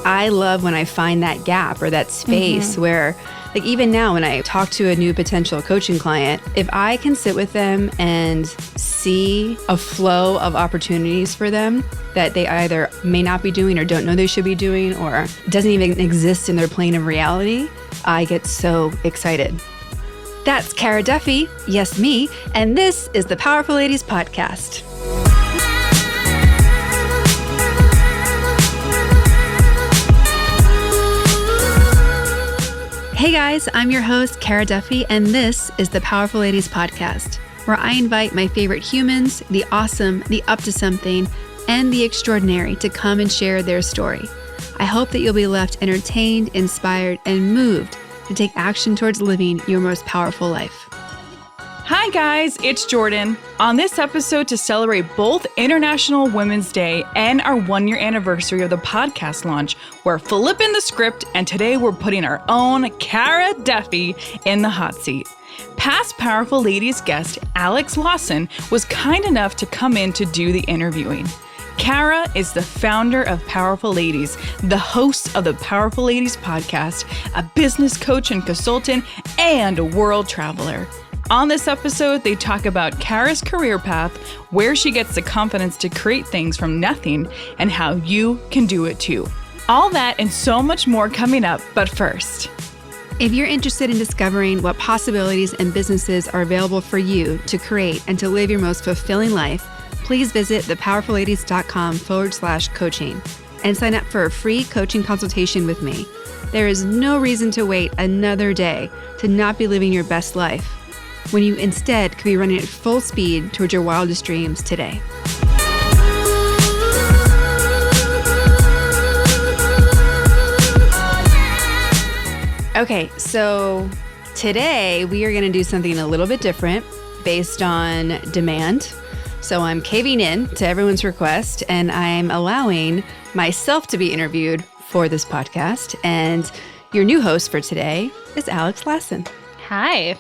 I love when I find that gap or that space where, like, even now when I talk to a new potential coaching client, if I can sit with them and see a flow of opportunities for them that they either may not be doing or don't know they should be doing or doesn't even exist in their plane of reality, I get so excited. That's Kara Duffy, yes me, and this is the Powerful Ladies Podcast. Hey guys, I'm your host, Kara Duffy, and this is the Powerful Ladies Podcast, where I invite my favorite humans, the awesome, the up to something, and the extraordinary to come and share their story. I hope that you'll be left entertained, inspired, and moved to take action towards living your most powerful life. Hi guys, it's Jordan. On this episode to celebrate both International Women's Day and our 1-year anniversary of the podcast launch, we're flipping the script and today we're putting our own Kara Duffy in the hot seat. Past Powerful Ladies guest Aleks Lason was kind enough to come in to do the interviewing. Kara is the founder of Powerful Ladies, the host of the Powerful Ladies podcast, a business coach and consultant, and a world traveler. On this episode, they talk about Kara's career path, where she gets the confidence to create things from nothing, and how you can do it too. All that and so much more coming up, but first. If you're interested in discovering what possibilities and businesses are available for you to create and to live your most fulfilling life, please visit thepowerfulladies.com/coaching and sign up for a free coaching consultation with me. There is no reason to wait another day to not be living your best life, when you instead could be running at full speed towards your wildest dreams today. Okay, so today we are going to do something a little bit different based on demand. So I'm caving in to everyone's request and I'm allowing myself to be interviewed for this podcast. And your new host for today is Aleks Lason. Hi.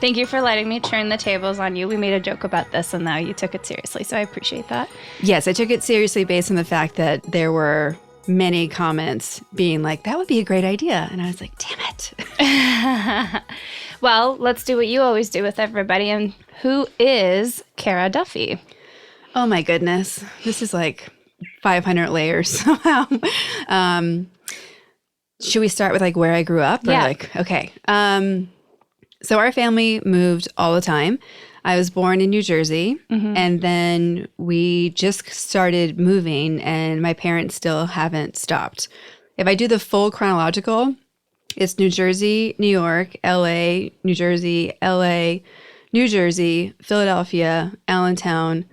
Thank you for letting me turn the tables on you. We made a joke about this and now you took it seriously, so I appreciate that. Yes, I took it seriously based on the fact that there were many comments being like, that would be a great idea. And I was like, damn it. Well, let's do what you always do with everybody. And who is Kara Duffy? Oh my goodness. This is like 500 layers somehow. Should we start with like where I grew up? Or yeah. Okay. So our family moved all the time. I was born in New Jersey, and then we just started moving, and my parents still haven't stopped. If I do the full chronological, it's New Jersey, New York, LA, New Jersey, LA, New Jersey, Philadelphia, Allentown,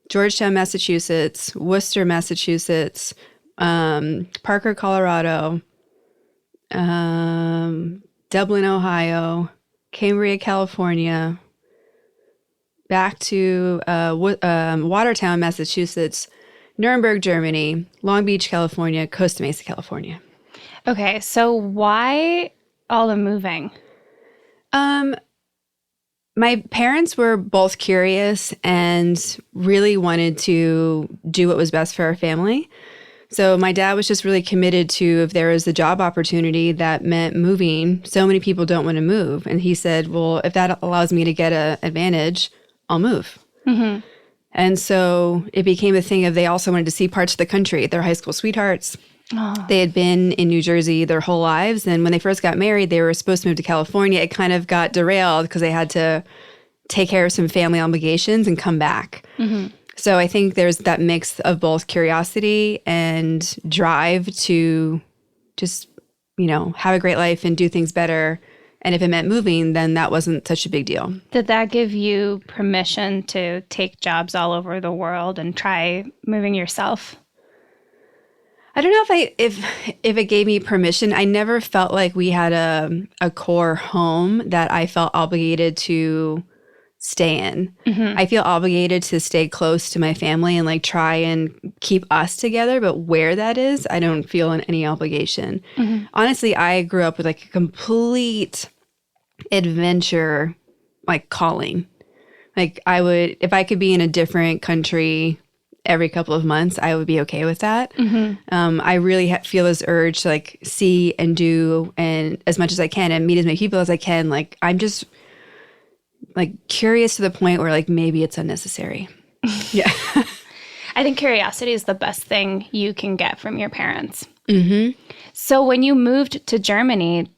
Georgetown, Massachusetts, Worcester, Massachusetts, Parker, Colorado, Dublin, Ohio, Cambria, California, back to Watertown, Massachusetts, Nuremberg, Germany, Long Beach, California, Costa Mesa, California. Okay, so why all the moving? My parents were both curious and really wanted to do what was best for our family. So my dad was just really committed to, if there was a job opportunity that meant moving, so many people don't want to move. And he said, well, if that allows me to get an advantage, I'll move. And so it became a thing of they also wanted to see parts of the country. Their high school sweethearts. Oh. They had been in New Jersey their whole lives. And when they first got married, they were supposed to move to California. It kind of got derailed because they had to take care of some family obligations and come back. So I think there's that mix of both curiosity and drive to just, have a great life and do things better. And if it meant moving, then that wasn't such a big deal. Did that give you permission to take jobs all over the world and try moving yourself? I don't know if it gave me permission. I never felt like we had a core home that I felt obligated to stay in. I feel obligated to stay close to my family and like try and keep us together. But where that is, I don't feel any obligation. Honestly, I grew up with like a complete adventure, like calling. Like I would, if I could be in a different country every couple of months, I would be okay with that. I really feel this urge to like see and do and as much as I can and meet as many people as I can. Like I'm just like curious to the point where like maybe it's unnecessary. Yeah. I think curiosity is the best thing you can get from your parents. Mm-hmm. So when you moved to Germany,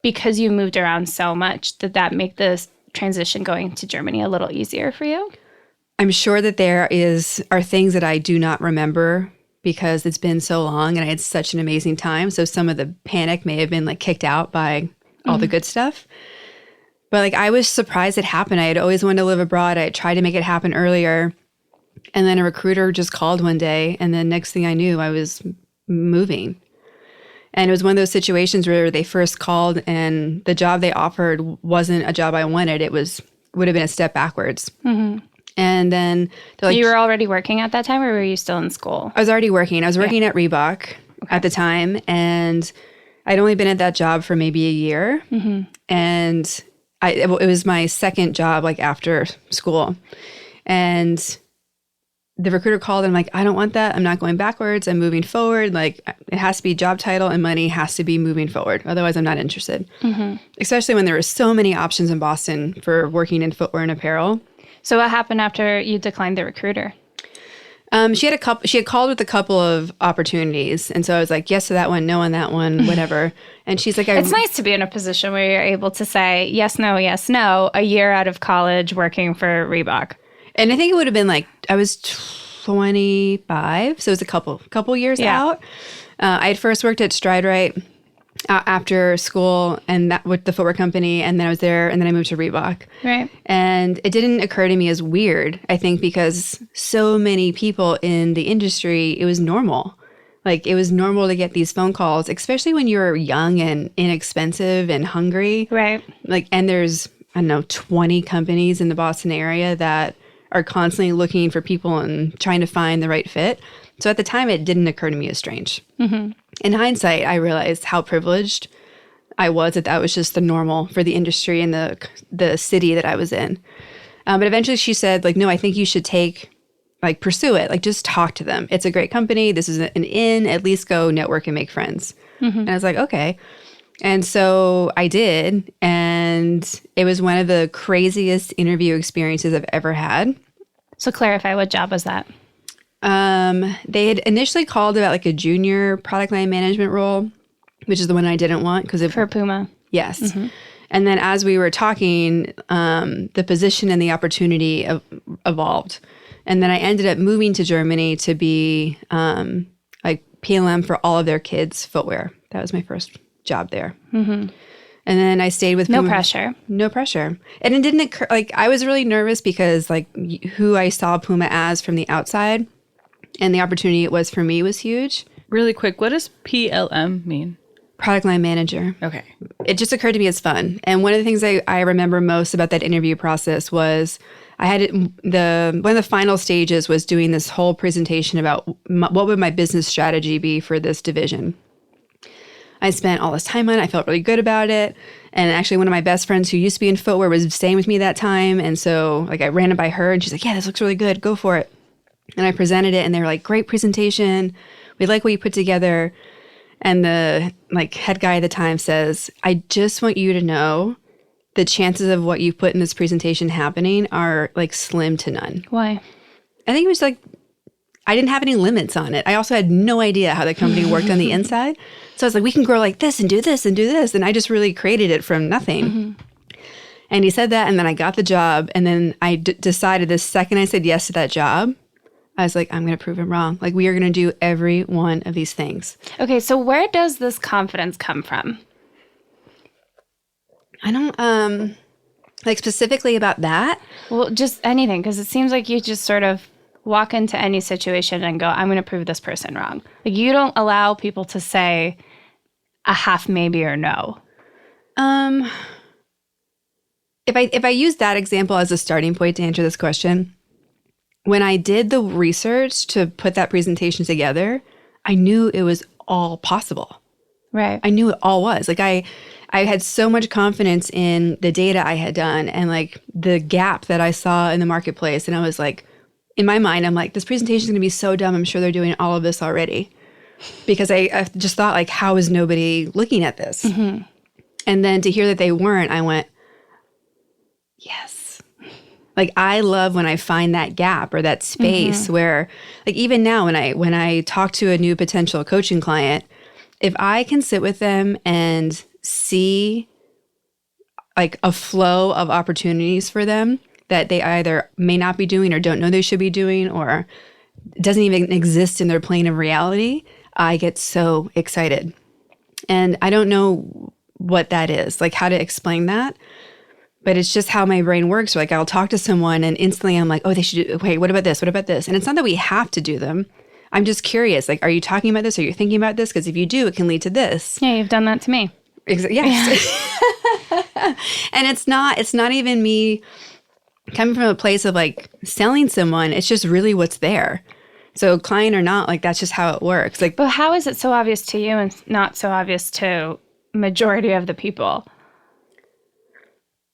because you moved around so much, did that make this transition going to Germany a little easier for you? I'm sure that are things that I do not remember because it's been so long and I had such an amazing time. So some of the panic may have been like kicked out by all the good stuff. But like I was surprised it happened. I had always wanted to live abroad. I had tried to make it happen earlier. And then a recruiter just called one day. And then next thing I knew, I was moving. And it was one of those situations where they first called and the job they offered wasn't a job I wanted. Would have been a step backwards. Mm-hmm. And then they're like, you were already working at that time or were you still in school? I was already working. I was working at Reebok at the time. And I'd only been at that job for maybe a year. Mm-hmm. And it was my second job like after school. And the recruiter called and I'm like, I don't want that. I'm not going backwards. I'm moving forward. Like it has to be job title and money has to be moving forward. Otherwise, I'm not interested. Mm-hmm. Especially when there were so many options in Boston for working in footwear and apparel. So what happened after you declined the recruiter? She had called with a couple of opportunities. And so I was like, yes to that one, no on that one, whatever. And she's like, it's nice to be in a position where you're able to say yes, no, a year out of college working for Reebok. And I think it would have been like, I was 25, so it was a couple years out. I had first worked at Stride Right after school and that with the footwear company, and then I was there, and then I moved to Reebok. Right. And it didn't occur to me as weird, I think, because so many people in the industry, it was normal. Like it was normal to get these phone calls, especially when you're young and inexpensive and hungry. Right. Like, and there's, I don't know, 20 companies in the Boston area that are constantly looking for people and trying to find the right fit. So at the time, it didn't occur to me as strange. Mm-hmm. In hindsight, I realized how privileged I was that was just the normal for the industry and the city that I was in. But eventually she said, like, no, I think you should pursue it. Like, just talk to them. It's a great company. This is an in. At least go network and make friends. Mm-hmm. And I was like, okay. And so I did, and it was one of the craziest interview experiences I've ever had. So clarify, what job was that? They had initially called about like a junior product line management role, which is the one I didn't want for Puma. Yes. Mm-hmm. And then as we were talking, the position and the opportunity evolved. And then I ended up moving to Germany to be like PLM for all of their kids' footwear. That was my first job there. Mm-hmm. And then I stayed with Puma. No pressure. And it didn't occur, like I was really nervous because like who I saw Puma as from the outside and the opportunity it was for me was huge. Really quick, what does PLM mean? Product line manager. Okay. It just occurred to me as fun. And one of the things I remember most about that interview process was I had one of the final stages was doing this whole presentation about what would my business strategy be for this division. I spent all this time on it. I felt really good about it. And actually one of my best friends who used to be in footwear was staying with me that time. And so like I ran it by her and she's like, yeah, this looks really good. Go for it. And I presented it and they were like, great presentation. We like what you put together. And the like head guy at the time says, I just want you to know the chances of what you've put in this presentation happening are like slim to none. Why? I think it was like, I didn't have any limits on it. I also had no idea how the company worked on the inside. So I was like, we can grow like this and do this and do this. And I just really created it from nothing. Mm-hmm. And he said that, and then I got the job. And then I decided the second I said yes to that job, I was like, I'm going to prove him wrong. Like, we are going to do every one of these things. Okay, so where does this confidence come from? I don't, like specifically about that. Well, just anything, because it seems like you just sort of walk into any situation and go, I'm going to prove this person wrong. Like, you don't allow people to say a half maybe or no. If I use that example as a starting point to answer this question, when I did the research to put that presentation together, I knew it was all possible. Right. I knew it all was. Like I had so much confidence in the data I had done and like the gap that I saw in the marketplace. And I was like, in my mind, I'm like, this presentation is going to be so dumb. I'm sure they're doing all of this already. Because I just thought, like, how is nobody looking at this? Mm-hmm. And then to hear that they weren't, I went, yes. Like, I love when I find that gap or that space where, like, even now when I talk to a new potential coaching client, if I can sit with them and see like a flow of opportunities for them that they either may not be doing or don't know they should be doing, or doesn't even exist in their plane of reality, I get so excited. And I don't know what that is, like how to explain that, but it's just how my brain works. Like, I'll talk to someone and instantly I'm like, oh, they should do, wait, what about this? What about this? And it's not that we have to do them. I'm just curious. Like, are you talking about this? Are you thinking about this? Because if you do, it can lead to this. Yeah, you've done that to me. Yes. Yeah. And it's not even me coming from a place of like selling someone. It's just really what's there. So client or not, like, that's just how it works. Like, but how is it so obvious to you and not so obvious to majority of the people?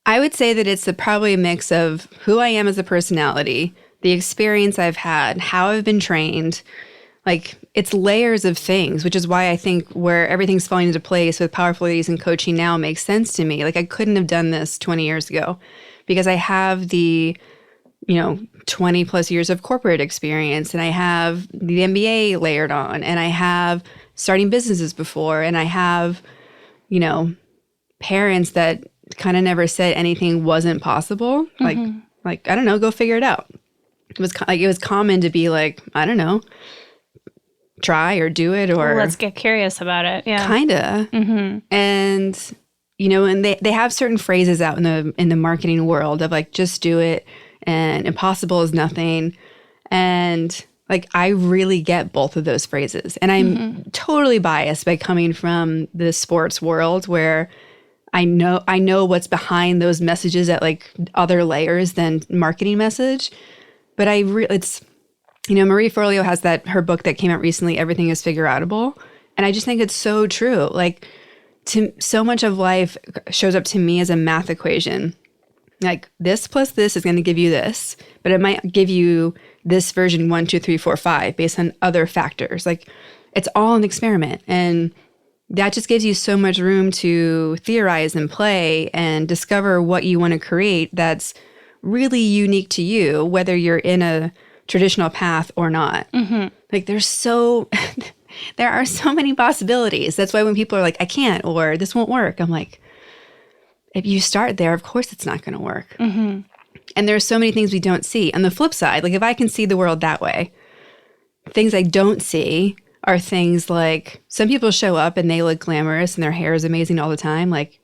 I would say that it's probably a mix of who I am as a personality, the experience I've had, how I've been trained. Like, it's layers of things, which is why I think where everything's falling into place with Powerful Ladies and coaching now makes sense to me. Like, I couldn't have done this 20 years ago because I have the, 20 plus years of corporate experience, and I have the MBA layered on, and I have starting businesses before, and I have, parents that kind of never said anything wasn't possible. Like, I don't know, go figure it out. It was common to be like, I don't know, try or do it, or let's get curious about it. Yeah, kinda. And and they have certain phrases out in the marketing world of like, just do it, and impossible is nothing. And like, I really get both of those phrases, and I'm totally biased by coming from the sports world where I know what's behind those messages at like other layers than marketing message. But it's, Marie Forleo has her book that came out recently, Everything is Figure Outable. And I just think it's so true. Like, so much of life shows up to me as a math equation. Like, this plus this is going to give you this, but it might give you this version 1, 2, 3, 4, 5 based on other factors. Like, it's all an experiment. And that just gives you so much room to theorize and play and discover what you want to create that's really unique to you, whether you're in a traditional path or not. Like, there are so many possibilities. That's why when people are like, I can't, or this won't work, I'm like, if you start there, of course it's not going to work. And there's so many things we don't see. On the flip side, like, if I can see the world that way, things I don't see are things like, some people show up and they look glamorous and their hair is amazing all the time. Like,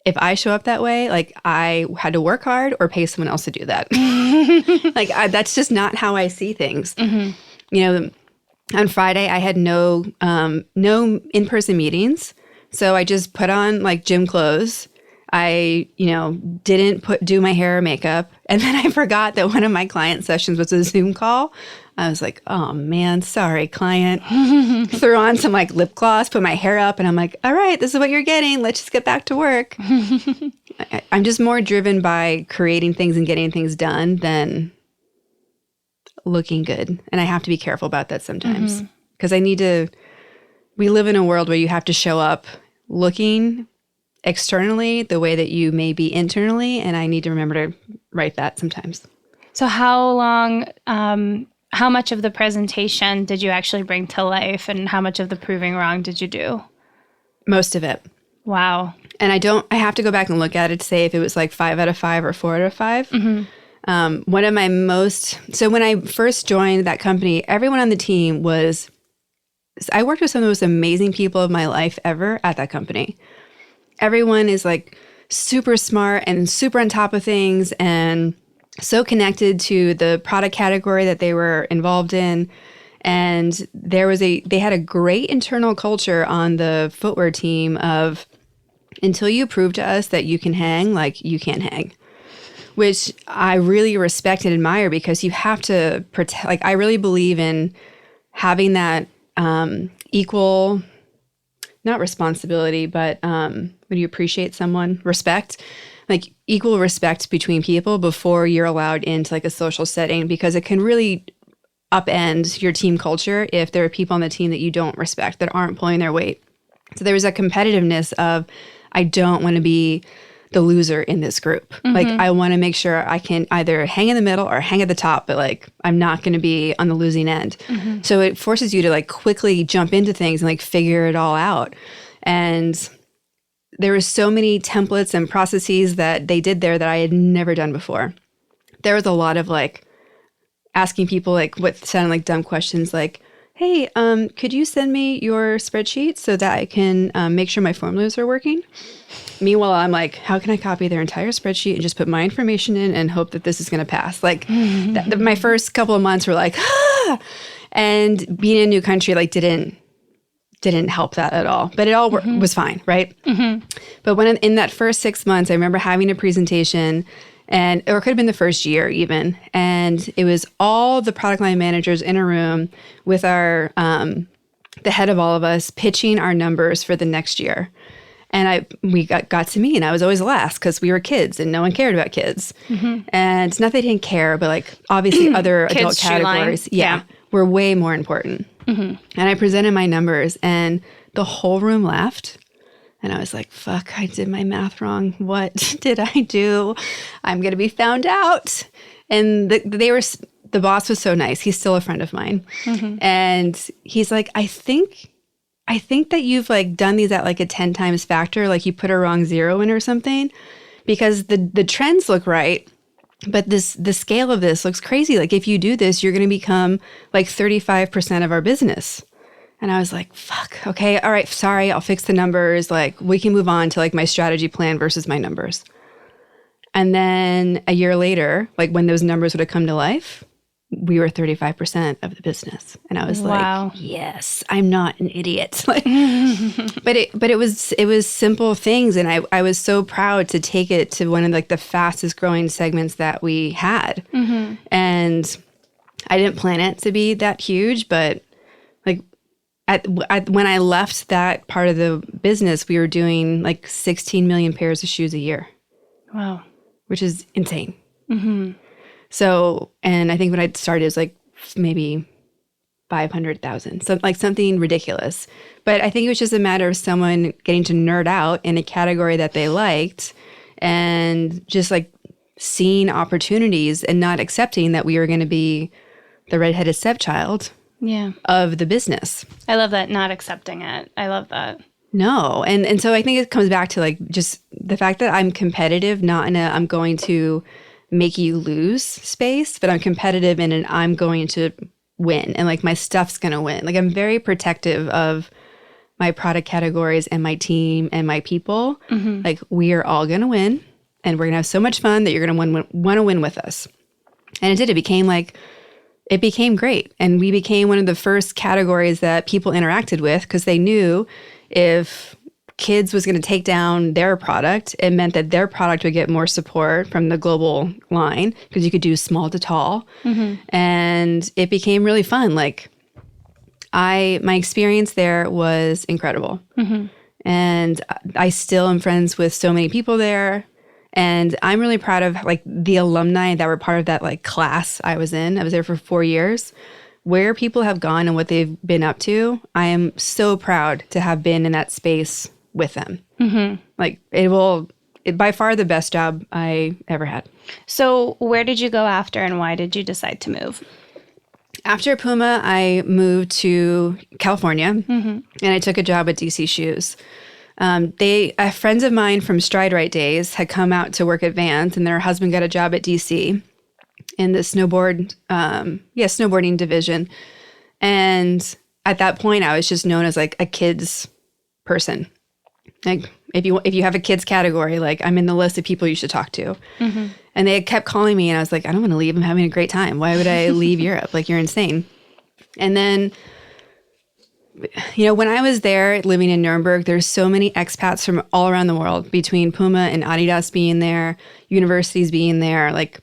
if I show up that way, like, I had to work hard or pay someone else to do that. Like, that's just not how I see things. On Friday, I had no in-person meetings. So I just put on like gym clothes. I, didn't do my hair or makeup. And then I forgot that one of my client sessions was a Zoom call. I was like, oh man, sorry, client. Threw on some like lip gloss, put my hair up, and I'm like, all right, this is what you're getting. Let's just get back to work. I'm just more driven by creating things and getting things done than looking good. And I have to be careful about that sometimes because we live in a world where you have to show up looking externally the way that you may be internally. And I need to remember to write that sometimes. So how long, how much of the presentation did you actually bring to life, and how much of the proving wrong did you do? Most of it. Wow. And I have to go back and look at it to say if it was like 5 out of 5 or 4 out of 5. One of my so when I first joined that company, everyone on the team I worked with some of the most amazing people of my life ever at that company. Everyone is like super smart and super on top of things and so connected to the product category that they were involved in. And they had a great internal culture on the footwear team of, until you prove to us that you can hang, like, you can't hang, which I really respect and admire, because you have to protect, like, I really believe in having that equal, not responsibility, but when you appreciate someone, respect. like equal respect between people before you're allowed into like a social setting, because it can really upend your team culture if there are people on the team that you don't respect, that aren't pulling their weight. So there was a competitiveness of, I don't want to be the loser in this group. Like, I want to make sure I can either hang in the middle or hang at the top, but like, I'm not going to be on the losing end. So it forces you to like quickly jump into things and like figure it all out. And there were so many templates and processes that they did there that I had never done before. There was a lot of like asking people like what sounded like dumb questions, like, hey, could you send me your spreadsheet so that I can make sure my formulas are working? Meanwhile, I'm like, how can I copy their entire spreadsheet and just put my information in and hope that this is going to pass? Like, my first couple of months were like, ah! And being in a new country like didn't help that at all. But it all was fine, right? But when in that first 6 months, I remember having a presentation, or it could have been the first year even, and it was all the product line managers in a room with our the head of all of us pitching our numbers for the next year. And we got to me, and I was always last because we were kids and no one cared about kids. And it's not that they didn't care, but like obviously other adult categories, were way more important. And I presented my numbers, and the whole room laughed. And I was like, fuck, I did my math wrong. What did I do? I'm going to be found out. And the boss was so nice. He's still a friend of mine. And he's like, I think that you've like done these at like a 10 times factor, like you put a wrong zero in or something, because the trends look right. But the scale of this looks crazy. Like if you do this, you're going to become like 35% of our business. And I was like, fuck, okay, all right, sorry, I'll fix the numbers. Like, we can move on to like my strategy plan versus my numbers. And then a year later, like when those numbers would have come to life, we were 35% of the business. And I was like, yes, I'm not an idiot. Like, but it was simple things. And I was so proud to take it to one of like the fastest growing segments that we had. And I didn't plan it to be that huge, but like, when I left that part of the business, we were doing like 16 million pairs of shoes a year. Wow. Which is insane. So, and I think when I started, it was like maybe 500,000. So like something ridiculous. But I think it was just a matter of someone getting to nerd out in a category that they liked and just like seeing opportunities and not accepting that we were going to be the redheaded stepchild of the business. I love that, not accepting it. I love that. No. And so I think it comes back to like just the fact that I'm competitive, not in a I'm going to make you lose space, but I'm competitive in an I'm going to win, and like my stuff's going to win. Like I'm very protective of my product categories and my team and my people. Like we are all going to win, and we're going to have so much fun that you're going to want to win with us. And it did. It became great. And we became one of the first categories that people interacted with, because they knew if kids was going to take down their product, it meant that their product would get more support from the global line, because you could do small to tall. And it became really fun. Like my experience there was incredible. And I still am friends with so many people there. And I'm really proud of like the alumni that were part of that like class I was in. I was there for 4 years. Where people have gone and what they've been up to, I am so proud to have been in that space with them. Like it by far the best job I ever had. So where did you go after, and why did you decide to move? After Puma, I moved to California, and I took a job at DC Shoes. Friends of mine from Stride Right days had come out to work at Vans, and their husband got a job at DC in the snowboarding division. And at that point, I was just known as like a kids person. Like if you have a kids category, like I'm in the list of people you should talk to. And they had kept calling me, and I was like, I don't want to leave. I'm having a great time. Why would I leave Europe? Like, you're insane. And then, you know, when I was there living in Nuremberg, there's so many expats from all around the world, between Puma and Adidas being there, universities being there, like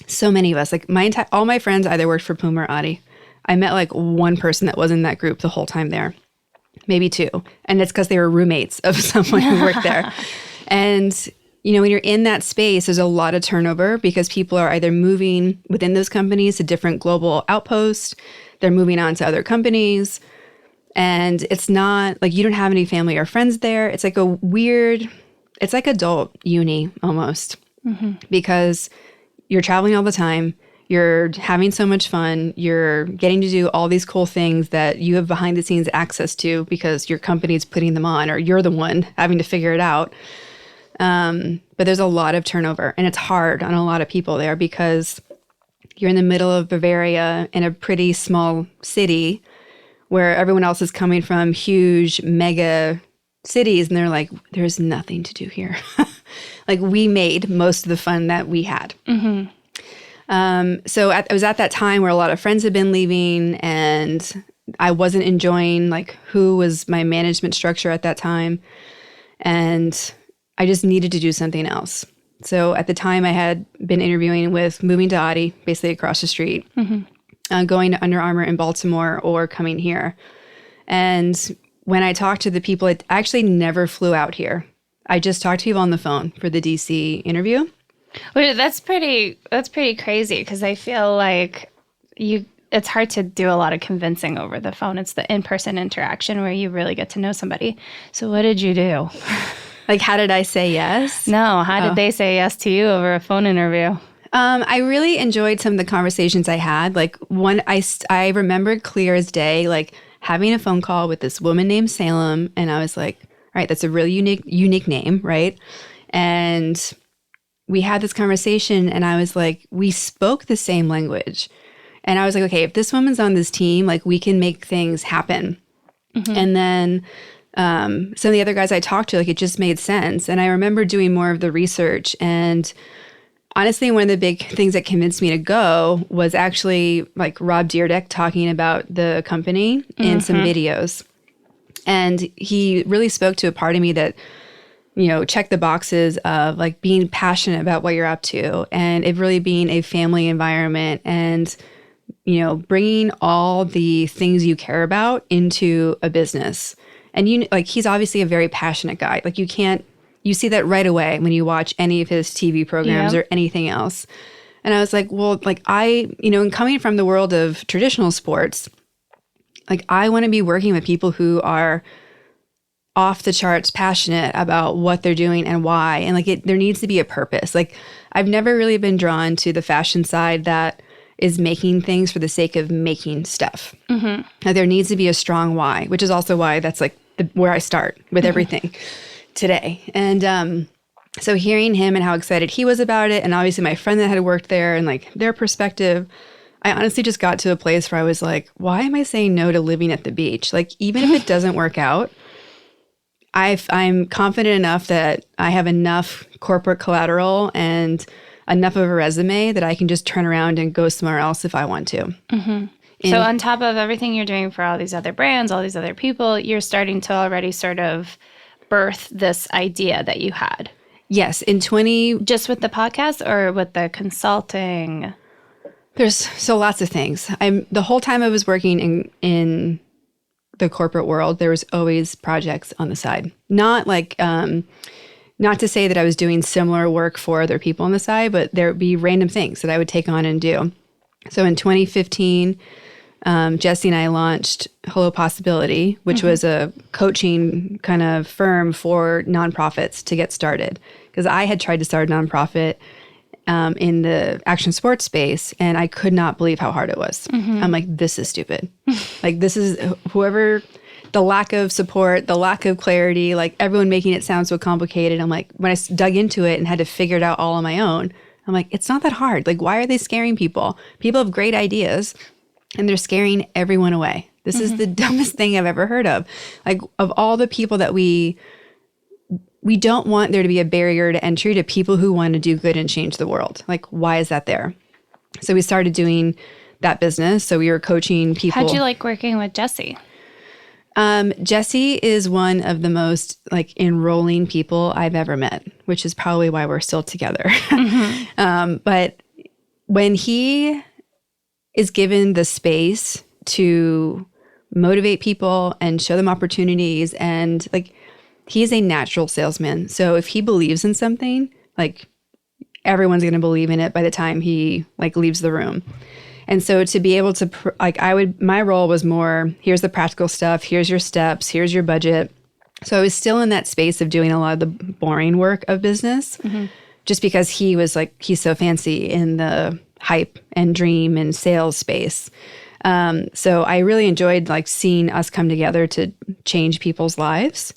so many of us. Like all my friends either worked for Puma or Adi. I met like one person that was in that group the whole time there, maybe two. And it's because they were roommates of someone who worked there. And, when you're in that space, there's a lot of turnover because people are either moving within those companies to different global outposts, they're moving on to other companies, and it's not like you don't have any family or friends there. It's like it's like adult uni almost, because you're traveling all the time, you're having so much fun, you're getting to do all these cool things that you have behind the scenes access to because your company's putting them on, or you're the one having to figure it out. But there's a lot of turnover, and it's hard on a lot of people there because you're in the middle of Bavaria in a pretty small city where everyone else is coming from huge mega cities, and they're like, there's nothing to do here. Like, we made most of the fun that we had. So it was at that time where a lot of friends had been leaving, and I wasn't enjoying like who was my management structure at that time. And I just needed to do something else. So at the time I had been interviewing with moving to Adi, basically across the street, going to Under Armour in Baltimore, or coming here. And when I talked to the people, I actually never flew out here. I just talked to people on the phone for the DC interview. Well, that's pretty crazy, because I feel like it's hard to do a lot of convincing over the phone. It's the in-person interaction where you really get to know somebody. So what did you do? Like, how did I say yes? No, how did they say yes to you over a phone interview? I really enjoyed some of the conversations I had. Like, one, I remembered clear as day, like having a phone call with this woman named Salem, and I was like, all right, that's a really unique name, right? And we had this conversation, and I was like, we spoke the same language. And I was like, okay, if this woman's on this team, like, we can make things happen. And then some of the other guys I talked to, like, it just made sense. And I remember doing more of the research. And honestly, one of the big things that convinced me to go was actually like Rob Dyrdek talking about the company in some videos. And he really spoke to a part of me that, checked the boxes of like being passionate about what you're up to, and it really being a family environment, and, bringing all the things you care about into a business. And he's obviously a very passionate guy. Like, you see that right away when you watch any of his TV programs or anything else. And I was like, well, like, and coming from the world of traditional sports, like, I want to be working with people who are off the charts passionate about what they're doing and why. And like, there needs to be a purpose. Like, I've never really been drawn to the fashion side that is making things for the sake of making stuff. Like, there needs to be a strong why, which is also why that's like where I start with everything today. And so hearing him and how excited he was about it, and obviously my friend that had worked there and like their perspective, I honestly just got to a place where I was like, why am I saying no to living at the beach? Like, even if it doesn't work out, I'm confident enough that I have enough corporate collateral and enough of a resume that I can just turn around and go somewhere else if I want to. So on top of everything you're doing for all these other brands, all these other people, you're starting to already sort of birth this idea that you had. Yes. Just with the podcast or with the consulting? There's so lots of things. The whole time I was working in the corporate world, there was always projects on the side. Not like, not to say that I was doing similar work for other people on the side, but there would be random things that I would take on and do. So in 2015, Jesse and I launched Hello Possibility, which was a coaching kind of firm for nonprofits to get started. Because I had tried to start a nonprofit in the action sports space, and I could not believe how hard it was. I'm like, this is stupid. Like, this is the lack of support, the lack of clarity, like everyone making it sound so complicated. I'm like, when I dug into it and had to figure it out all on my own, I'm like, it's not that hard. Like, why are they scaring people? People have great ideas, and they're scaring everyone away. This is the dumbest thing I've ever heard of. Like, of all the people that we don't want there to be a barrier to entry to people who want to do good and change the world. Like, why is that there? So we started doing that business. So we were coaching people. How'd you like working with Jesse? Jesse is one of the most like enrolling people I've ever met, which is probably why we're still together. But when he is given the space to motivate people and show them opportunities, and like, he's a natural salesman. So if he believes in something, like everyone's going to believe in it by the time he like leaves the room. And so to be able to my role was more, here's the practical stuff, here's your steps, here's your budget. So I was still in that space of doing a lot of the boring work of business, just because he was like, he's so fancy in the hype and dream and sales space. So I really enjoyed like seeing us come together to change people's lives.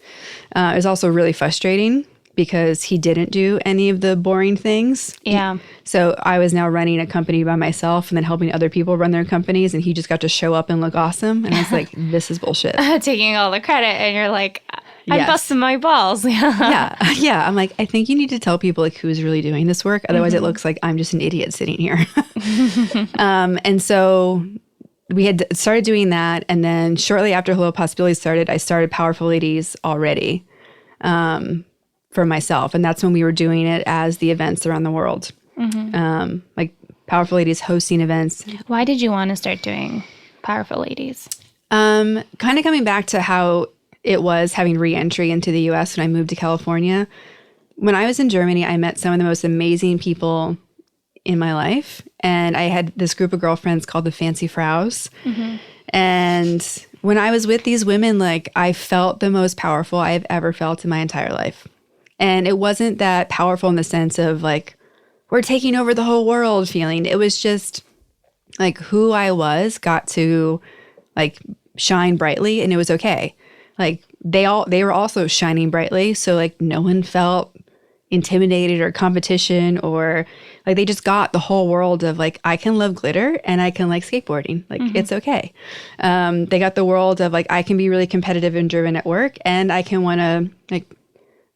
It was also really frustrating because he didn't do any of the boring things. Yeah. So I was now running a company by myself and then helping other people run their companies, and he just got to show up and look awesome. And I was like, this is bullshit. Taking all the credit, and you're like, I'm Yes. busting my balls. Yeah. I'm like, I think you need to tell people like who's really doing this work. Otherwise it looks like I'm just an idiot sitting here. And so we had started doing that. And then shortly after Hello Possibilities started, I started Powerful Ladies already for myself. And that's when we were doing it as the events around the world. Like Powerful Ladies hosting events. Why did you want to start doing Powerful Ladies? Kind of coming back to how it was having re-entry into the U.S. when I moved to California. When I was in Germany, I met some of the most amazing people in my life. And I had this group of girlfriends called the Fancy Fraus. And when I was with these women, like I felt the most powerful I have ever felt in my entire life. And it wasn't that powerful in the sense of like, we're taking over the whole world feeling. It was just like who I was got to like shine brightly, and it was okay. Like they were also shining brightly. So like no one felt intimidated or competition, or like they just got the whole world of like, I can love glitter and I can like skateboarding. Like it's okay. They got the world of like, I can be really competitive and driven at work, and I can want to like,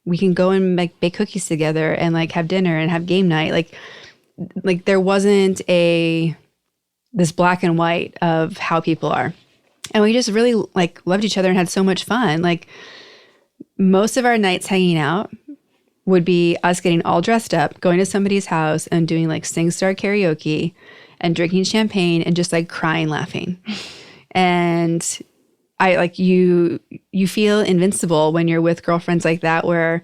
we can go and like bake cookies together and like have dinner and have game night. Like there wasn't this black and white of how people are. And we just really like loved each other and had so much fun. Like most of our nights hanging out would be us getting all dressed up, going to somebody's house and doing like SingStar karaoke and drinking champagne and just like crying, laughing. And I like you feel invincible when you're with girlfriends like that, where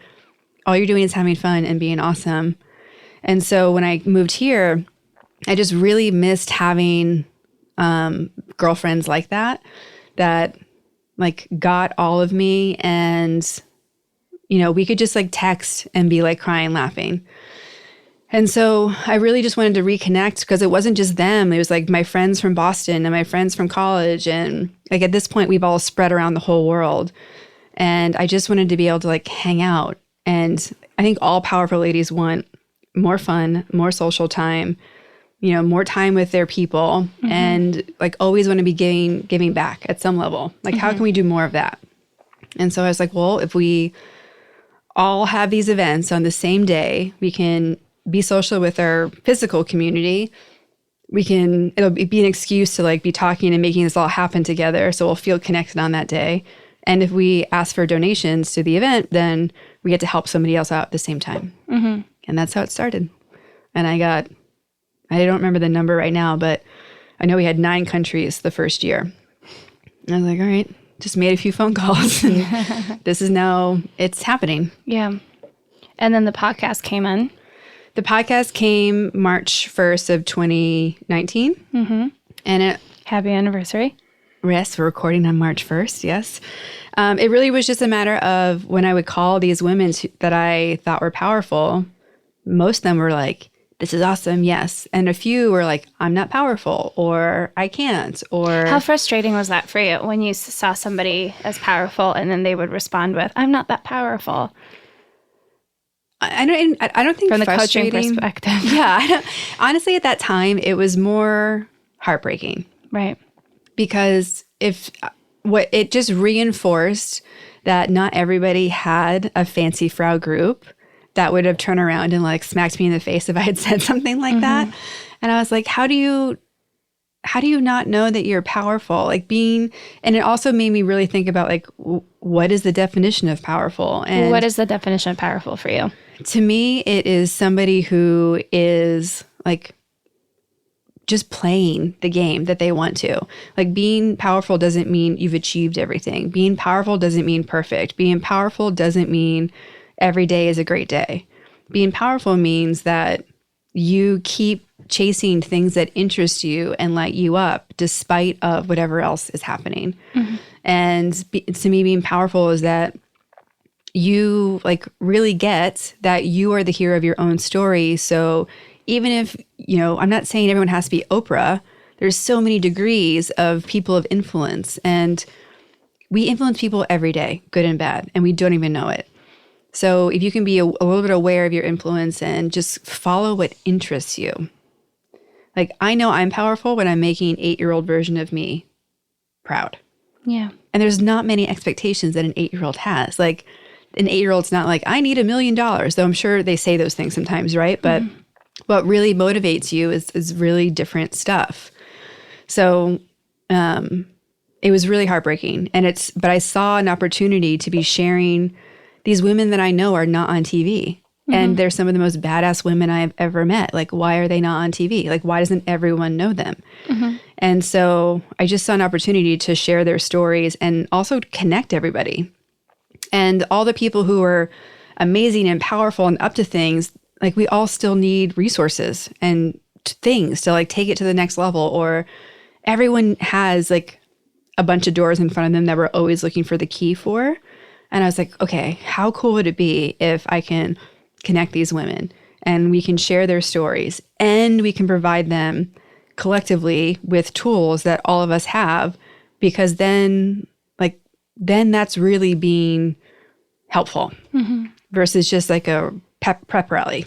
all you're doing is having fun and being awesome. And so when I moved here, I just really missed having girlfriends like that like got all of me, and you know, we could just like text and be like crying, laughing. And so I really just wanted to reconnect, because it wasn't just them. It was like my friends from Boston and my friends from college. And like at this point, we've all spread around the whole world. And I just wanted to be able to like hang out. And I think all powerful ladies want more fun, more social time, you know, more time with their people, and like always want to be giving back at some level. Like how can we do more of that? And so I was like, well, if we all have these events on the same day, we can be social with our physical community. It'll be an excuse to like be talking and making this all happen together. So we'll feel connected on that day. And if we ask for donations to the event, then we get to help somebody else out at the same time. And that's how it started. And I don't remember the number right now, but I know we had 9 countries the first year. And I was like, all right, just made a few phone calls. And it's happening. Yeah. And then the podcast came in. The podcast came March 1st of 2019. And Happy anniversary. Yes, we're recording on March 1st, yes. It really was just a matter of when I would call these women that I thought were powerful, most of them were like, this is awesome, yes. And a few were like, I'm not powerful, or I can't, or... How frustrating was that for you when you saw somebody as powerful and then they would respond with, I'm not that powerful? I don't think from the coaching frustrating perspective. Yeah. Honestly, at that time, it was more heartbreaking. Right. Because it just reinforced that not everybody had a fancy Frau group that would have turned around and like smacked me in the face if I had said something like that. And I was like, how do you not know that you're powerful? Like and it also made me really think about like, what is the definition of powerful? And what is the definition of powerful for you? To me, it is somebody who is like just playing the game that they want to. Like being powerful doesn't mean you've achieved everything. Being powerful doesn't mean perfect. Being powerful doesn't mean every day is a great day. being powerful means that you keep chasing things that interest you and light you up despite of whatever else is happening. And to me, being powerful is that you like really get that you are the hero of your own story. So even if, I'm not saying everyone has to be Oprah, there's so many degrees of people of influence, and we influence people every day, good and bad, and we don't even know it. So if you can be a little bit aware of your influence and just follow what interests you. Like, I know I'm powerful when I'm making an 8-year-old version of me proud. Yeah. And there's not many expectations that an 8-year-old has. Like, an 8-year-old's not like, I need $1 million, though I'm sure they say those things sometimes, right? But what really motivates you is really different stuff. So it was really heartbreaking. But I saw an opportunity to be sharing. These women that I know are not on TV. And they're some of the most badass women I've ever met. Like, why are they not on TV? Like, why doesn't everyone know them? And so I just saw an opportunity to share their stories and also connect everybody. And all the people who are amazing and powerful and up to things, like, we all still need resources and things to like take it to the next level. Or everyone has like a bunch of doors in front of them that we're always looking for the key for. And I was like, okay, how cool would it be if I can connect these women and we can share their stories and we can provide them collectively with tools that all of us have, because then that's really being helpful versus just like a prep rally.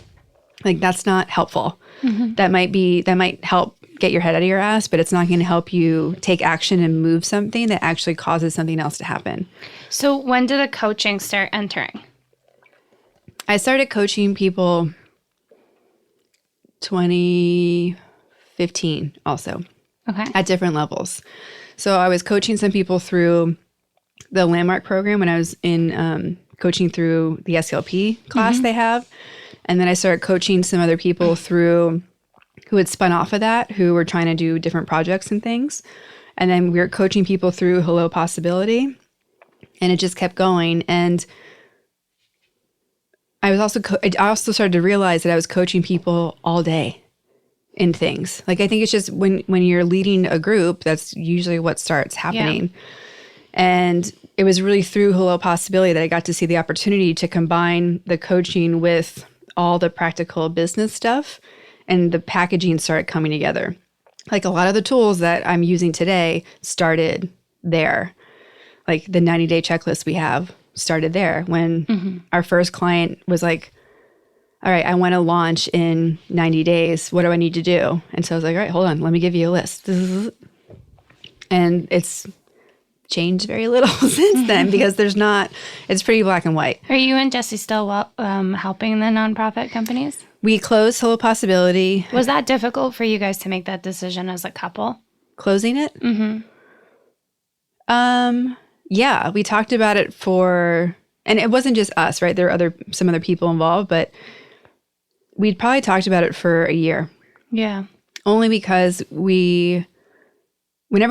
Like, that's not helpful. That might help get your head out of your ass, but it's not going to help you take action and move something that actually causes something else to happen. So when did the coaching start entering? I started coaching people 2015 also. Okay. At different levels. So I was coaching some people through the Landmark program when I was in coaching through the SLP class they have. And then I started coaching some other people through who had spun off of that, who were trying to do different projects and things. And then we were coaching people through Hello Possibility. And it just kept going. And I also started to realize that I was coaching people all day in things. Like, I think it's just when you're leading a group, that's usually what starts happening. Yeah. And it was really through Hello Possibility that I got to see the opportunity to combine the coaching with all the practical business stuff, and the packaging started coming together. Like, a lot of the tools that I'm using today started there. Like, the 90-day checklist we have started there when our first client was like, all right, I want to launch in 90 days. What do I need to do? And so I was like, all right, hold on. Let me give you a list. And it's changed very little since then, because it's pretty black and white. Are you and Jesse still helping the nonprofit companies? We closed Hello Possibility. Was that difficult for you guys to make that decision as a couple? Closing it? Yeah, we talked about it and it wasn't just us, right? There were some other people involved, but we'd probably talked about it for a year. Yeah. Only because whenever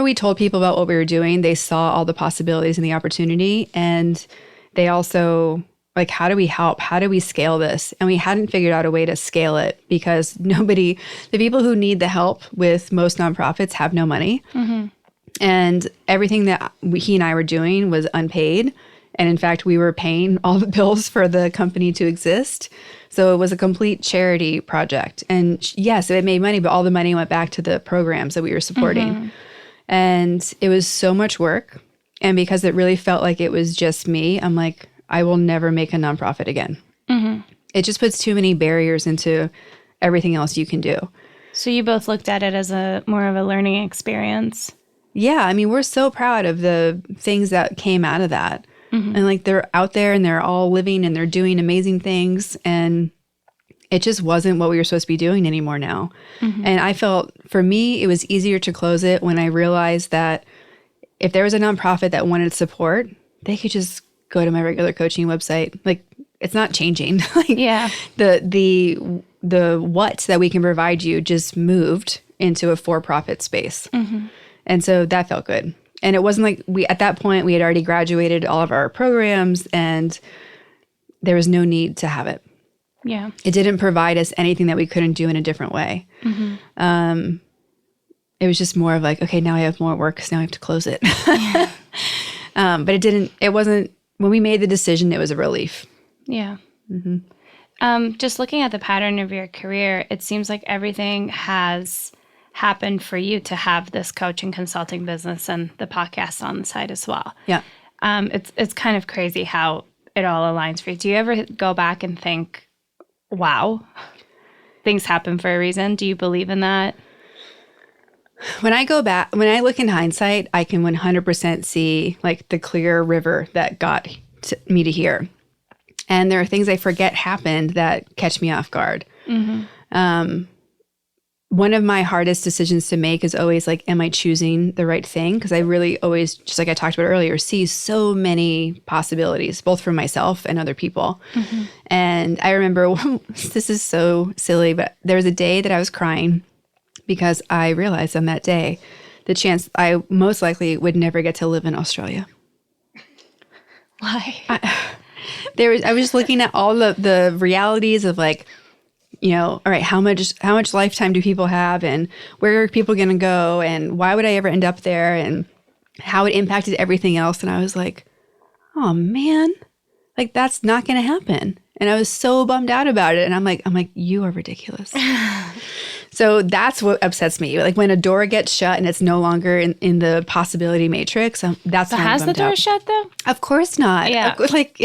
we told people about what we were doing, they saw all the possibilities and the opportunity. And they also, like, how do we help? How do we scale this? And we hadn't figured out a way to scale it, because the people who need the help with most nonprofits have no money. And everything that he and I were doing was unpaid. And in fact, we were paying all the bills for the company to exist. So it was a complete charity project. And yes, it made money, but all the money went back to the programs that we were supporting. And it was so much work. And because it really felt like it was just me, I'm like, I will never make a nonprofit again. It just puts too many barriers into everything else you can do. So you both looked at it as more of a learning experience. Yeah. I mean, we're so proud of the things that came out of that. And like, they're out there and they're all living and they're doing amazing things. And it just wasn't what we were supposed to be doing anymore now. And I felt, for me, it was easier to close it when I realized that if there was a nonprofit that wanted support, they could just go to my regular coaching website. Like, it's not changing. Yeah. The what that we can provide you just moved into a for-profit space. And so that felt good. And it wasn't like at that point, we had already graduated all of our programs and there was no need to have it. Yeah. It didn't provide us anything that we couldn't do in a different way. It was just more of like, okay, now I have more work because now I have to close it. But it wasn't, when we made the decision, it was a relief. Yeah. Just looking at the pattern of your career, it seems like everything has happened for you to have this coaching consulting business and the podcast on the side as well. Yeah. It's kind of crazy how it all aligns for you. Do you ever go back and think, wow, things happen for a reason? Do you believe in that? When I go back, when I look in hindsight, I can 100% see like the clear river that got me to here. And there are things I forget happened that catch me off guard. One of my hardest decisions to make is always like, am I choosing the right thing? Because I really always, just like I talked about earlier, see so many possibilities, both for myself and other people. And I remember, this is so silly, but there was a day that I was crying because I realized on that day the chance I most likely would never get to live in Australia. Why? I was just looking at all the realities of like, you know, all right, how much lifetime do people have, and where are people going to go, and why would I ever end up there, and how it impacted everything else. And I was like, oh man, like that's not going to happen. And I was so bummed out about it. And I'm like, you are ridiculous. So that's what upsets me. Like when a door gets shut and it's no longer in the possibility matrix, that's when I'm has the bummed door out. shut though? Of course not. Yeah. Like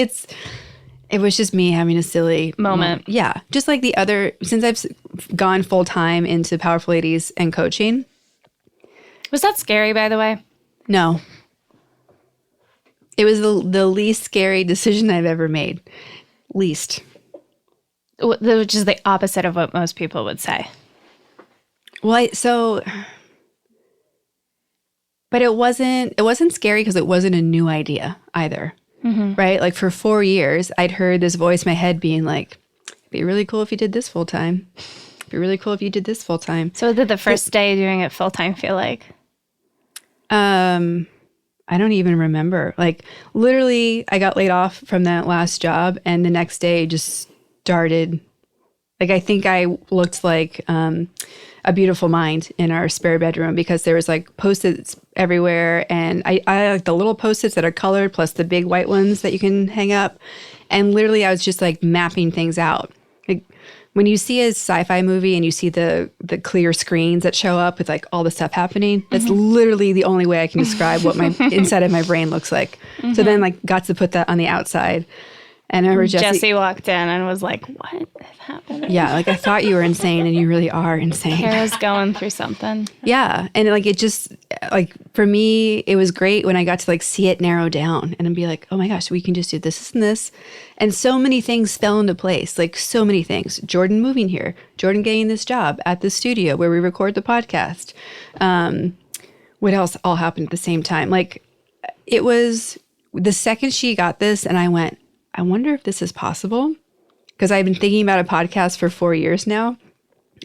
it was just me having a silly moment. Yeah. Just like since I've gone full time into Powerful Ladies and coaching. Was that scary, by the way? No. It was the least scary decision I've ever made. Least. Which is the opposite of what most people would say. Well, but it wasn't scary because it wasn't a new idea either. Right? Like for 4 years, I'd heard this voice in my head being like, it'd be really cool if you did this full time. It'd be really cool if you did this full time. So what did the first day doing it full time feel like? I don't even remember. Like literally I got laid off from that last job and the next day just started. Like I think I looked like a beautiful mind in our spare bedroom because there was like Post-its everywhere, and I like the little Post-its that are colored plus the big white ones that you can hang up. And literally I was just like mapping things out. Like when you see a sci-fi movie and you see the clear screens that show up with like all the stuff happening, that's literally the only way I can describe what my inside of my brain looks like. So then like got to put that on the outside. And I remember Jesse walked in and was like, what is happening? Yeah, like I thought you were insane and you really are insane. Kara's going through something. Yeah. And like it just like for me, it was great when I got to like see it narrow down and be like, oh my gosh, we can just do this and this. And so many things fell into place, like so many things. Jordan moving here, Jordan getting this job at the studio where we record the podcast. What else all happened at the same time? Like it was the second she got this and I went, I wonder if this is possible, because I've been thinking about a podcast for 4 years now,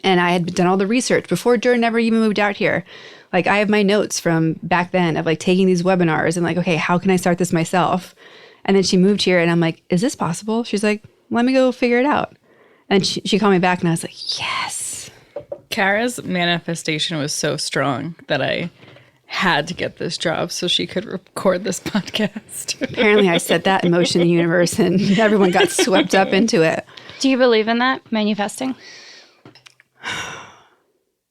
and I had done all the research before Jordan ever even moved out here. Like I have my notes from back then of like taking these webinars and like, okay, how can I start this myself? And then she moved here and I'm like, is this possible? She's like, let me go figure it out. And she called me back and I was like, yes. Kara's manifestation was so strong that I had to get this job so she could record this podcast. Apparently I set that in motion in the universe and everyone got swept up into it. Do you believe in that, manifesting?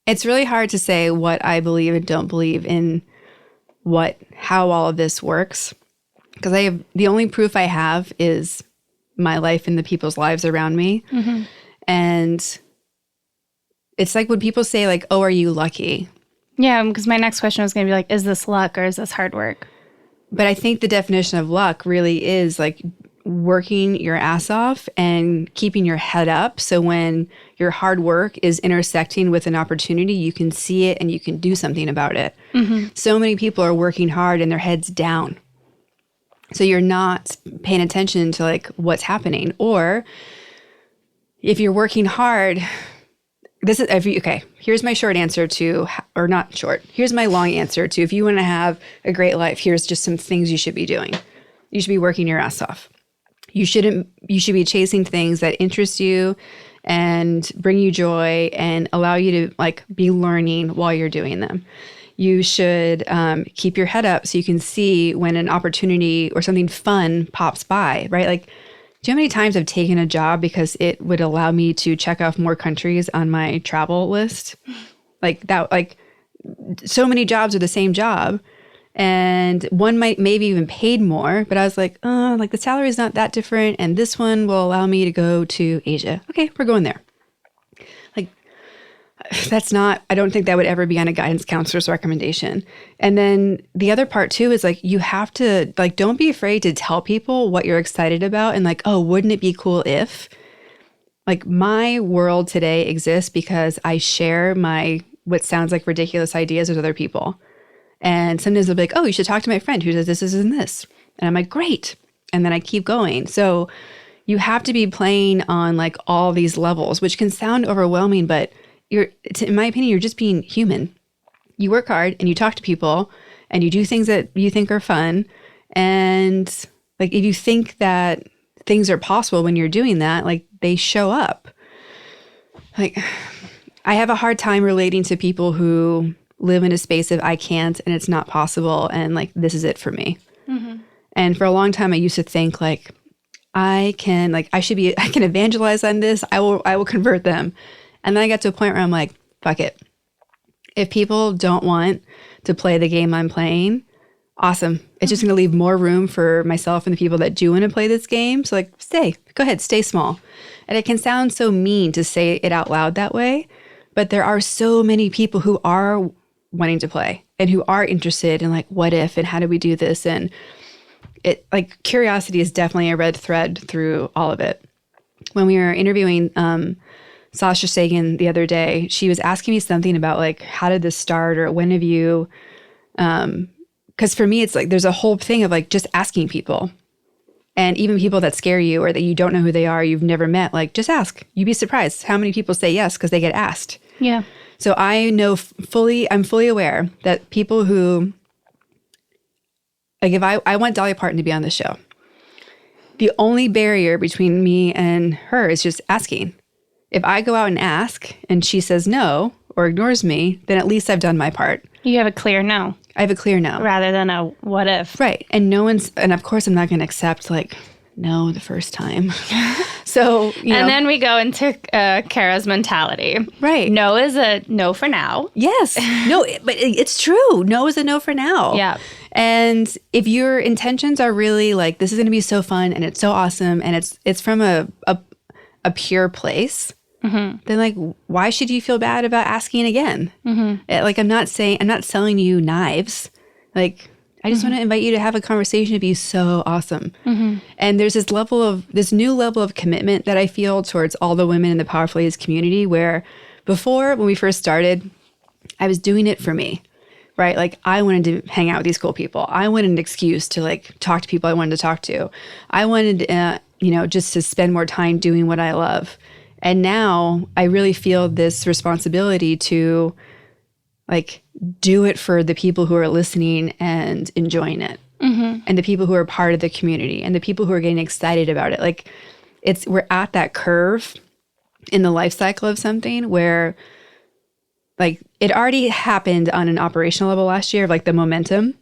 It's really hard to say what I believe and don't believe in how all of this works. Because the only proof I have is my life and the people's lives around me. And it's like when people say like, oh, are you lucky? Yeah, because my next question was going to be like, is this luck or is this hard work? But I think the definition of luck really is like working your ass off and keeping your head up. So when your hard work is intersecting with an opportunity, you can see it and you can do something about it. So many people are working hard and their heads down. So you're not paying attention to like what's happening. Or if you're working hard, here's my short answer to, or not short, here's my long answer to, if you want to have a great life, here's just some things you should be doing. You should be working your ass off. You should be chasing things that interest you and bring you joy and allow you to like be learning while you're doing them. You should keep your head up so you can see when an opportunity or something fun pops by, right? Like, do you know how many times I've taken a job because it would allow me to check off more countries on my travel list? Like that, like so many jobs are the same job. And one might maybe even paid more, but I was like, oh, like the salary is not that different. And this one will allow me to go to Asia. Okay, we're going there. Like that's not, I don't think that would ever be on a guidance counselor's recommendation. And then the other part too is like, you have to like, don't be afraid to tell people what you're excited about. And like, oh, wouldn't it be cool if like my world today exists because I share my, what sounds like ridiculous ideas with other people. And sometimes they'll be like, oh, you should talk to my friend who does this, this, and this. And I'm like, great. And then I keep going. So you have to be playing on like all these levels, which can sound overwhelming, but in my opinion, you're just being human. You work hard and you talk to people and you do things that you think are fun. And like, if you think that things are possible when you're doing that, like they show up. Like I have a hard time relating to people who live in a space of I can't and it's not possible and like this is it for me. Mm-hmm. And for a long time I used to think like I can evangelize on this. I will convert them. And then I got to a point where I'm like, fuck it. If people don't want to play the game I'm playing, awesome. It's just going to leave more room for myself and the people that do want to play this game. So like, go ahead, stay small. And it can sound so mean to say it out loud that way, but there are so many people who are wanting to play and who are interested in like, what if, and how do we do this? And it like curiosity is definitely a red thread through all of it. When we were interviewing Sasha Sagan the other day, she was asking me something about like, how did this start? Or when have you, because for me, it's like, there's a whole thing of like just asking people, and even people that scare you or that you don't know who they are, you've never met, like just ask. You'd be surprised how many people say yes because they get asked. Yeah. So I know I'm fully aware that people who, like if I want Dolly Parton to be on the show, the only barrier between me and her is just asking. If I go out and ask and she says no or ignores me, then at least I've done my part. You have a clear no. I have a clear no. Rather than a what if. Right. And of course I'm not going to accept like no the first time. So, and then we go into Kara's mentality. Right. No is a no for now. Yes. No, but it's true. No is a no for now. Yeah. And if your intentions are really like, this is going to be so fun and it's so awesome and it's from a pure place, mm-hmm. then like, why should you feel bad about asking again? Mm-hmm. Like, I'm not selling you knives. Like, I just want to invite you to have a conversation to be so awesome. Mm-hmm. And there's this new level of commitment that I feel towards all the women in the Powerful Ladies community, where before, when we first started, I was doing it for me, right? Like I wanted to hang out with these cool people. I wanted an excuse to like talk to people I wanted to talk to. I wanted, just to spend more time doing what I love. And now I really feel this responsibility to like do it for the people who are listening and enjoying it, mm-hmm. and the people who are part of the community and the people who are getting excited about it. Like we're at that curve in the life cycle of something where like it already happened on an operational level last year of like the momentum,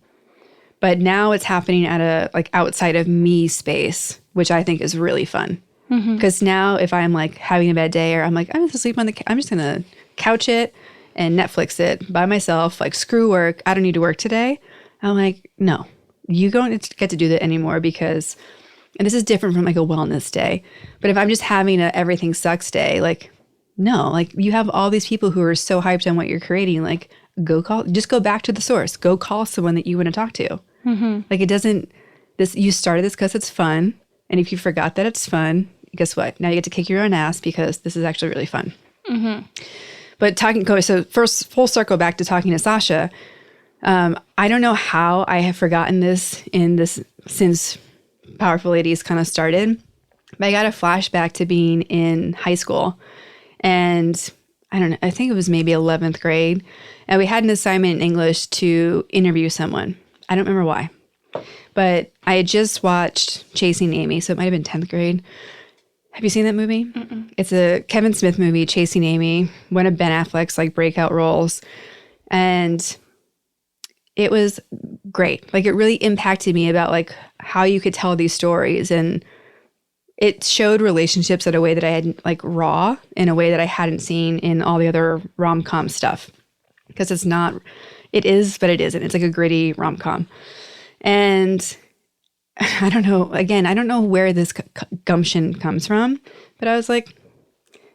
but now it's happening at a like outside of me space, which I think is really fun. Because now if I'm like having a bad day or I'm like, I'm just sleep on I'm just going to couch it and Netflix it by myself, like screw work. I don't need to work today. I'm like, no, you don't get to do that anymore because, and this is different from like a wellness day, but if I'm just having a everything sucks day, like, no, like you have all these people who are so hyped on what you're creating, like just go back to the source, go call someone that you want to talk to. Mm-hmm. Like you started this because it's fun. And if you forgot that it's fun, guess what? Now you get to kick your own ass because this is actually really fun. Mm-hmm. But so first full circle back to talking to Sasha. I don't know how I have forgotten this since Powerful Ladies kind of started, but I got a flashback to being in high school, and I don't know, I think it was maybe 11th grade, and we had an assignment in English to interview someone. I don't remember why, But I had just watched Chasing Amy, so it might have been 10th grade. Have you seen that movie? Mm-mm. It's a Kevin Smith movie, Chasing Amy, one of Ben Affleck's like breakout roles. And it was great. Like it really impacted me about like how you could tell these stories. And it showed relationships in a way that I had like raw, in a way that I hadn't seen in all the other rom-com stuff. Because it's not, it is, but it isn't. It's like a gritty rom-com. And I don't know, again, I don't know where this gumption comes from, but I was like,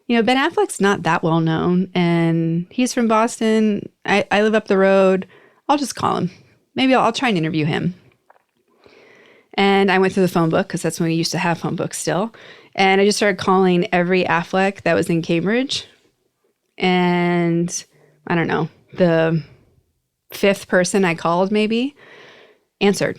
you know, Ben Affleck's not that well known and he's from Boston. I live up the road. I'll just call him. Maybe I'll try and interview him. And I went through the phone book because that's when we used to have phone books still. And I just started calling every Affleck that was in Cambridge. And I don't know, the 5th person I called maybe answered.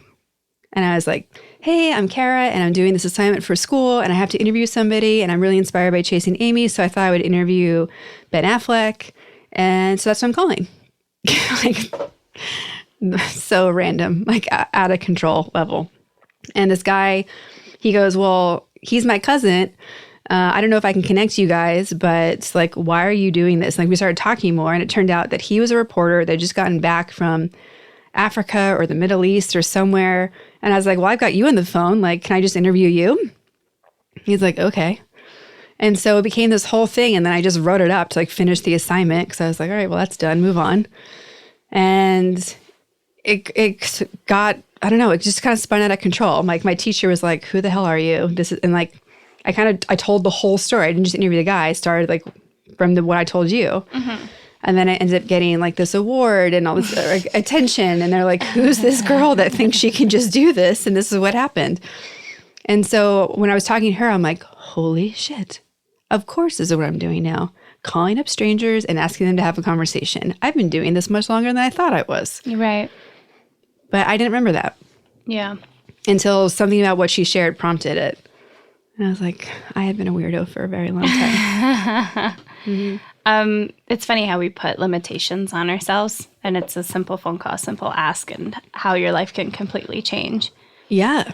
And I was like, hey, I'm Kara and I'm doing this assignment for school and I have to interview somebody and I'm really inspired by Chasing Amy. So I thought I would interview Ben Affleck. And so that's what I'm calling. Like, so random, like out of control level. And this guy, he goes, well, he's my cousin. I don't know if I can connect you guys, but like, why are you doing this? Like we started talking more and it turned out that he was a reporter that had just gotten back from Africa or the Middle East or somewhere. And I was like, well, I've got you on the phone. Like, can I just interview you? He's like, okay. And so it became this whole thing. And then I just wrote it up to like finish the assignment. Cause I was like, all right, well, that's done. Move on. And it got, I don't know, it just kind of spun out of control. Like my teacher was like, who the hell are you? And like, I told the whole story. I didn't just interview the guy. I started like from what I told you. Mm-hmm. And then I ended up getting like this award and all this like, attention. And they're like, who's this girl that thinks she can just do this? And this is what happened. And so when I was talking to her, I'm like, holy shit. Of course, this is what I'm doing now. Calling up strangers and asking them to have a conversation. I've been doing this much longer than I thought I was. Right. But I didn't remember that. Yeah. Until something about what she shared prompted it. And I was like, I have been a weirdo for a very long time. Mm-hmm. It's funny how we put limitations on ourselves, and it's a simple phone call, simple ask, and how your life can completely change. Yeah.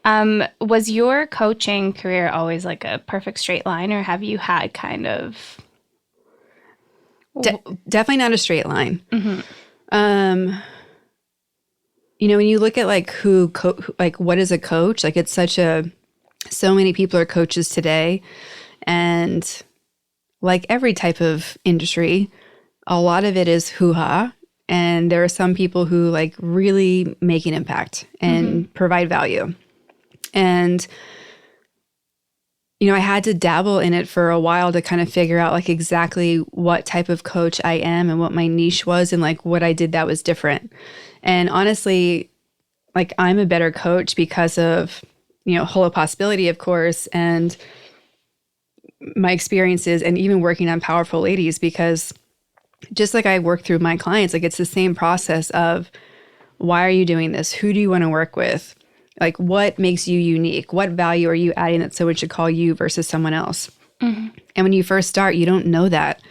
Was your coaching career always like a perfect straight line, or have you had kind of... Definitely not a straight line. Mm-hmm. You know, when you look at like what is a coach? Like it's so many people are coaches today, and like every type of industry, a lot of it is hoo-ha. And there are some people who like really make an impact and provide value. And, you know, I had to dabble in it for a while to kind of figure out like exactly what type of coach I am and what my niche was and like what I did that was different. And honestly, like I'm a better coach because of, you know, Whole of Possibility, of course, and my experiences and even working on Powerful Ladies, because just like I work through my clients, like it's the same process of why are you doing this? Who do you want to work with? Like what makes you unique? What value are you adding that someone should call you versus someone else? Mm-hmm. And when you first start, you don't know that.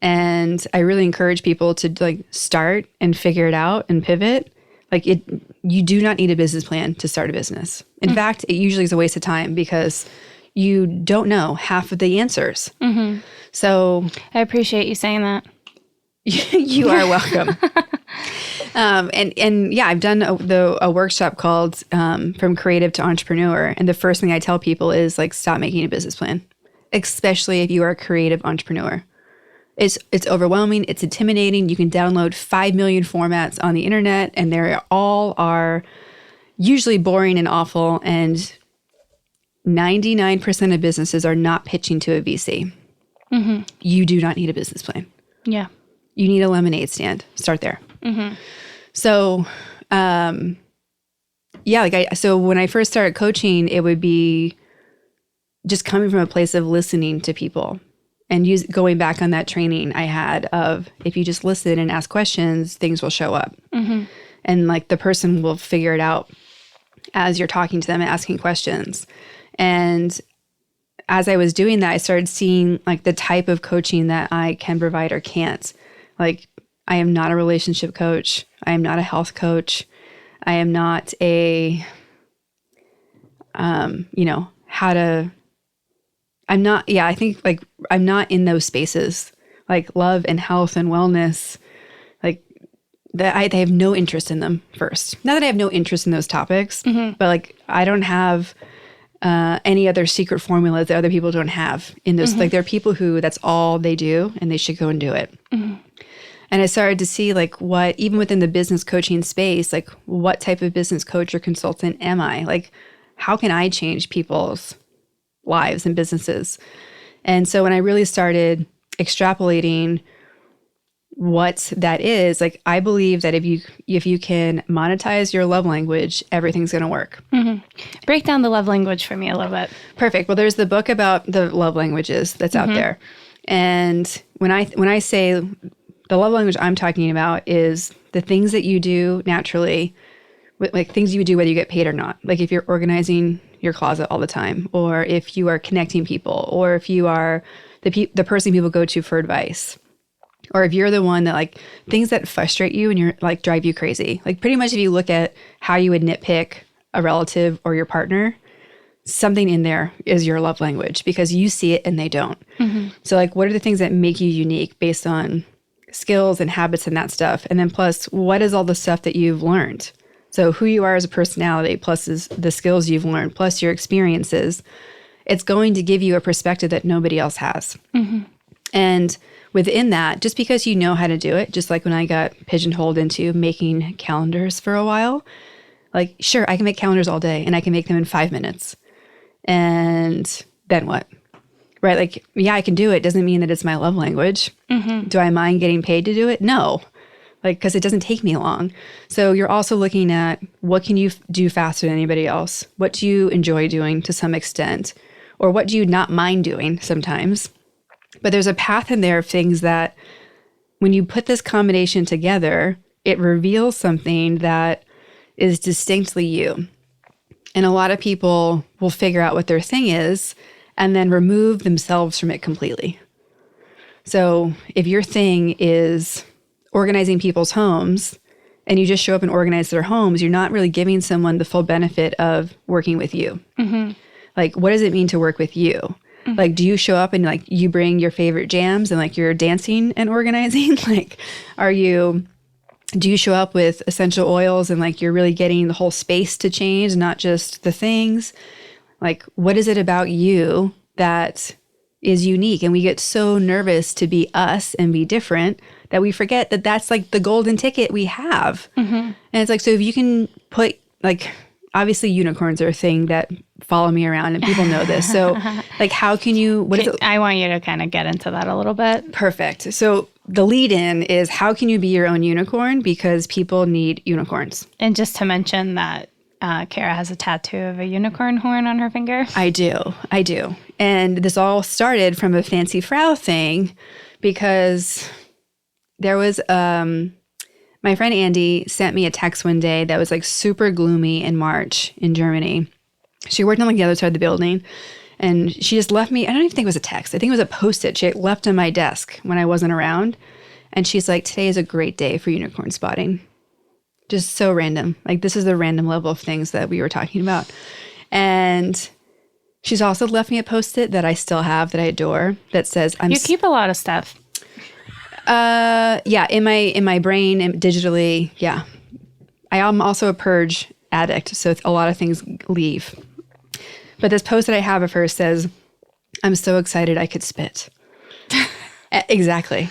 And I really encourage people to like start and figure it out and pivot. Like you do not need a business plan to start a business. In fact, it usually is a waste of time because you don't know half of the answers. Mm-hmm. So I appreciate you saying that. You are welcome. And yeah, I've done a workshop called From Creative to Entrepreneur. And the first thing I tell people is like, stop making a business plan, especially if you are a creative entrepreneur. It's overwhelming. It's intimidating. You can download 5 million formats on the internet, and they all are usually boring and awful. And 99% of businesses are not pitching to a VC. Mm-hmm. You do not need a business plan. Yeah. You need a lemonade stand. Start there. Mm-hmm. So, yeah, so when I first started coaching, it would be just coming from a place of listening to people. And going back on that training I had of if you just listen and ask questions, things will show up. Mm-hmm. And like the person will figure it out as you're talking to them and asking questions. And as I was doing that, I started seeing like the type of coaching that I can provide or can't. Like I am not a relationship coach. I am not a health coach. I am not a, I think like I'm not in those spaces, like love and health and wellness, like that. I have no interest in them first. Not that I have no interest in those topics, but like I don't have any other secret formulas that other people don't have in those. Like there are people who that's all they do and they should go and do it. And I started to see like what, even within the business coaching space, like what type of business coach or consultant am I? Like, how can I change people's lives and businesses? And so when I really started extrapolating what that is, like I believe that if you can monetize your love language, everything's going to work. Break down the love language for me a little bit. Perfect. Well, there's the book about the love languages that's out there. And when I say the love language I'm talking about is the things that you do naturally, like things you do whether you get paid or not. Like if you're organizing your closet all the time, or if you are connecting people, or if you are the person people go to for advice, or if you're the one that like things that frustrate you and you're like drive you crazy. Like pretty much if you look at how you would nitpick a relative or your partner, something in there is your love language because you see it and they don't. So like what are the things that make you unique based on skills and habits and that stuff? And then plus, what is all the stuff that you've learned? So who you are as a personality, plus is the skills you've learned, plus your experiences, it's going to give you a perspective that nobody else has. And within that, just because you know how to do it, just like when I got pigeonholed into making calendars for a while, like, sure, I can make calendars all day and I can make them in 5 minutes. And then what? Right? Like, yeah, I can do it. Doesn't mean that it's my love language. Do I mind getting paid to do it? No. Like, because it doesn't take me long. So you're also looking at what can you do faster than anybody else? What do you enjoy doing to some extent? Or what do you not mind doing sometimes? But there's a path in there of things that when you put this combination together, it reveals something that is distinctly you. And a lot of people will figure out what their thing is and then remove themselves from it completely. So if your thing is organizing people's homes and you just show up and organize their homes, you're not really giving someone the full benefit of working with you. Like, what does it mean to work with you? Like, do you show up and like you bring your favorite jams and like you're dancing and organizing? Like, do you show up with essential oils and like you're really getting the whole space to change, not just the things? Like, what is it about you that is unique? And we get so nervous to be us and be different that we forget that that's like the golden ticket we have. And it's like, so if you can put like, obviously unicorns are a thing that follow me around and people know this. So like, how can you, what is it? I want you to kind of get into that a little bit. Perfect. So the lead in is how can you be your own unicorn? Because people need unicorns. And just to mention that Kara has a tattoo of a unicorn horn on her finger. I do. And this all started from a fancy frau thing because there was, my friend Andy sent me a text one day that was like super gloomy in March in Germany. She worked on like the other side of the building and she just left me, I don't even think it was a text. I think it was a Post-it she left on my desk when I wasn't around. And she's like, today is a great day for unicorn spotting. Just so random. Like this is the random level of things that we were talking about. And she's also left me a Post-it that I still have that I adore that says, You keep a lot of stuff. Yeah, in my brain and digitally, yeah. I am also a purge addict, so a lot of things leave. But this post that I have of her says, I'm so excited I could spit. Exactly.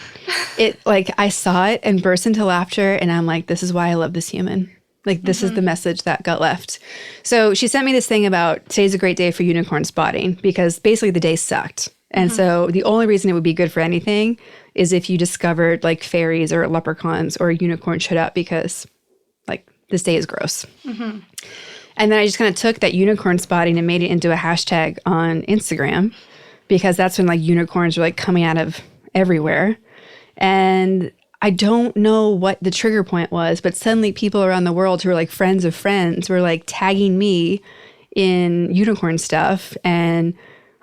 It like I saw it and burst into laughter and I'm like, this is why I love this human. Like this is the message that got left. So she sent me this thing about today's a great day for unicorn spotting because basically the day sucked. And so the only reason it would be good for anything is if you discovered like fairies or leprechauns or a unicorn showed up because like this day is gross. And then I just kind of took that unicorn spotting and made it into a hashtag on Instagram because that's when like unicorns were like coming out of everywhere. And I don't know what the trigger point was, but suddenly people around the world who are like friends of friends were like tagging me in unicorn stuff and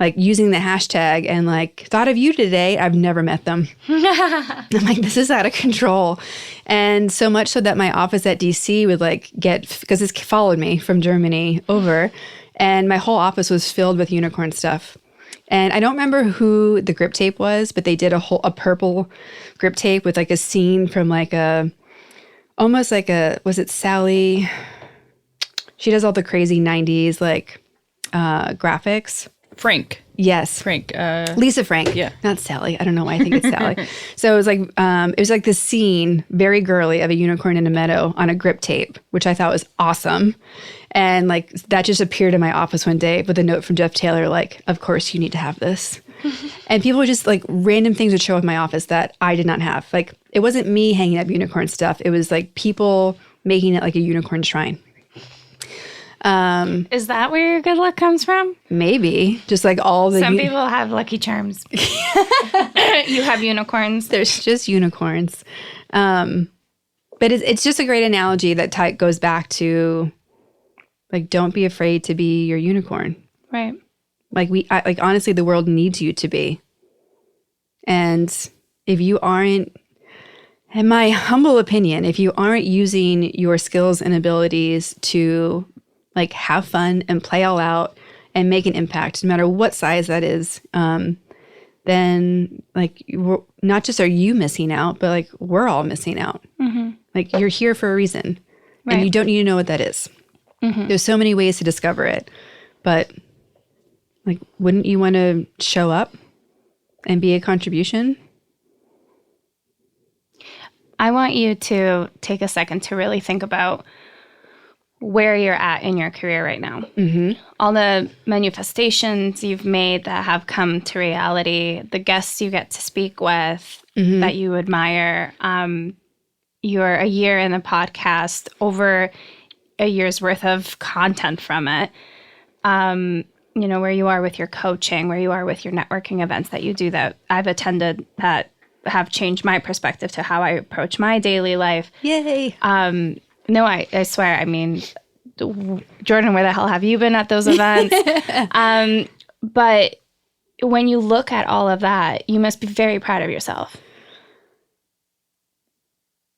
like using the hashtag and like thought of you today. I've never met them. I'm like, this is out of control. And so much so that my office at DC would like because this followed me from Germany over, and my whole office was filled with unicorn stuff. And I don't remember who the grip tape was, but they did a purple grip tape with like a scene from like almost like was it Sally? She does all the crazy 90s like graphics. Frank. Yes. Frank. Lisa Frank. Yeah. Not Sally. I don't know why I think it's Sally. So it was like this scene, very girly, of a unicorn in a meadow on a grip tape, which I thought was awesome. And like that just appeared in my office one day with a note from Jeff Taylor, like, of course you need to have this. And people just like random things would show up in my office that I did not have. Like it wasn't me hanging up unicorn stuff. It was like people making it like a unicorn shrine. Is that where your good luck comes from? Maybe. Just like all the... Some people have Lucky Charms. You have unicorns. There's just unicorns. But it's just a great analogy that goes back to like, don't be afraid to be your unicorn. Right. Like honestly, the world needs you to be. And if you aren't, in my humble opinion, if you aren't using your skills and abilities to like have fun and play all out and make an impact, no matter what size that is, then like not just are you missing out, but like we're all missing out. Mm-hmm. Like you're here for a reason, right. And you don't need to know what that is. Mm-hmm. There's so many ways to discover it, but like, wouldn't you want to show up and be a contribution? I want you to take a second to really think about where you're at in your career right now. Mm-hmm. All the manifestations you've made that have come to reality, the guests you get to speak with mm-hmm. that you admire. You're a year in the podcast, over a year's worth of content from it. You know, where you are with your coaching, where you are with your networking events that you do that I've attended that have changed my perspective to how I approach my daily life. Yay. No, I swear. I mean, Jordan, where the hell have you been at those events? But when you look at all of that, you must be very proud of yourself.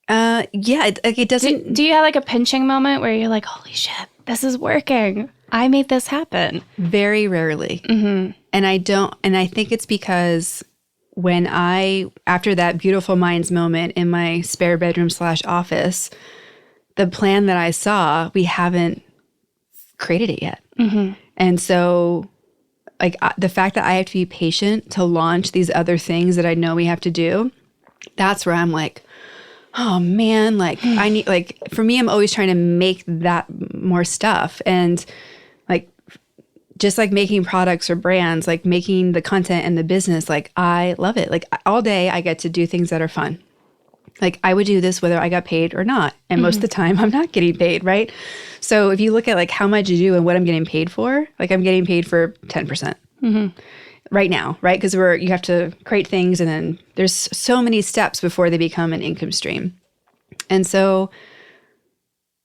Yeah, it doesn't. Do you have like a pinching moment where you're like, holy shit, this is working. I made this happen. Very rarely. Mm-hmm. And I think it's because after that beautiful minds moment in my spare bedroom / office, the plan that I saw, we haven't created it yet. Mm-hmm. And so like the fact that I have to be patient to launch these other things that I know we have to do, that's where I'm like, oh man, like I need, like for me, I'm always trying to make that more stuff. And like, just like making products or brands, like making the content and the business, like I love it. Like all day I get to do things that are fun. Like I would do this whether I got paid or not. And most of the time I'm not getting paid, right? So if you look at like how much you do and what I'm getting paid for, like I'm getting paid for 10% right now, right? Because you have to create things and then there's so many steps before they become an income stream. And so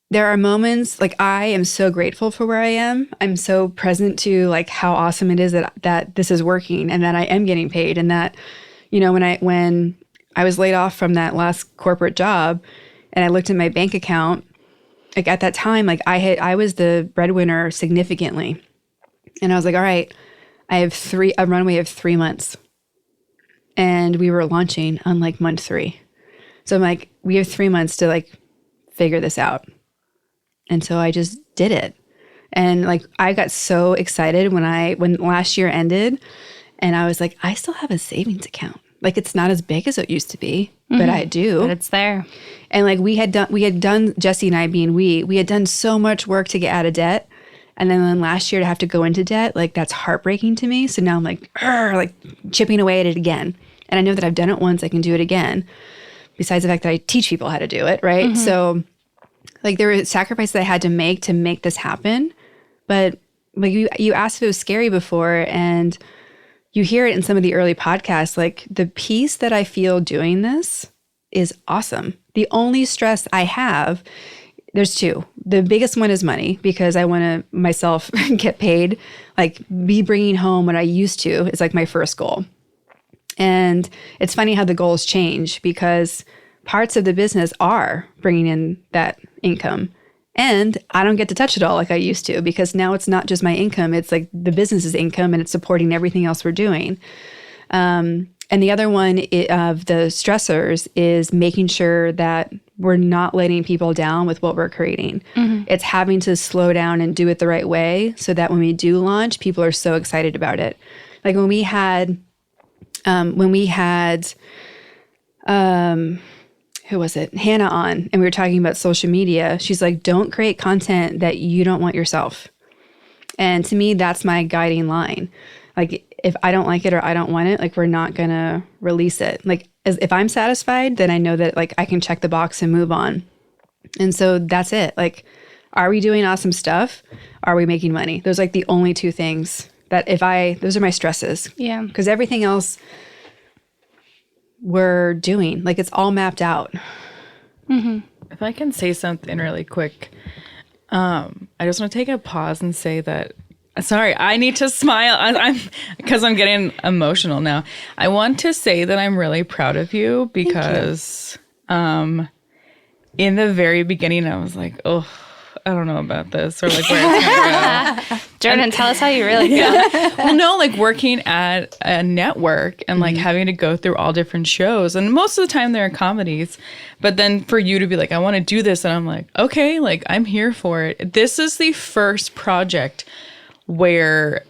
there are moments like I am so grateful for where I am. I'm so present to like how awesome it is that this is working and that I am getting paid, and that, you know, when I was laid off from that last corporate job and I looked at my bank account, like at that time, like I was the breadwinner significantly. And I was like, all right, I have a runway of 3 months. And we were launching on like month 3. So I'm like, we have 3 months to like figure this out. And so I just did it. And like, I got so excited when last year ended and I was like, I still have a savings account. Like it's not as big as it used to be, but I do. But it's there. And like we had done, Jesse and I being we had done so much work to get out of debt. And then last year to have to go into debt, like that's heartbreaking to me. So now I'm like chipping away at it again. And I know that I've done it once, I can do it again. Besides the fact that I teach people how to do it, right? Mm-hmm. So like there were sacrifices I had to make this happen. But like you asked if it was scary before, and you hear it in some of the early podcasts, like the peace that I feel doing this is awesome. The only stress I have There's two. The biggest one is money, because I want to myself get paid. Like, be bringing home what I used to is like my first goal. And it's funny how the goals change, because parts of the business are bringing in that income. And I don't get to touch it all like I used to, because now it's not just my income. It's like the business's income, and it's supporting everything else we're doing. And the other one of the stressors is making sure that we're not letting people down with what we're creating. It's having to slow down and do it the right way, so that when we do launch, people are so excited about it. Like when we had who was it? Hannah on, and we were talking about social media. She's like, don't create content that you don't want yourself. And to me, that's my guiding line. Like, if I don't like it or I don't want it, like, we're not going to release it. Like, if I'm satisfied, then I know that, like, I can check the box and move on. And so that's it. Like, are we doing awesome stuff? Are we making money? Those are like the only two things that those are my stresses. Yeah. Because everything else we're doing, like, it's all mapped out. If I can say something really quick, I just want to take a pause and say that, sorry, I need to smile. Because I'm getting emotional now. I want to say that I'm really proud of you, because in the very beginning, I was like, oh, I don't know about this, or like where it's going to go. Jordan, tell us how you really feel. Well, no, like working at a network and like having to go through all different shows, and most of the time they're comedies, but then for you to be like, I want to do this, and I'm like, okay, like I'm here for it. This is the first project where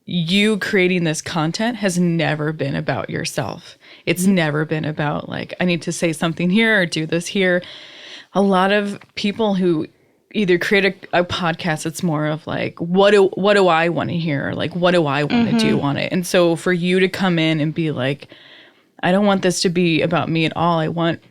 you creating this content has never been about yourself. It's never been about like, I need to say something here or do this here. A lot of people who either create a podcast, it's more of like, what do I want to hear? Like, what do I want to do on it? And so for you to come in and be like, I don't want this to be about me at all. I want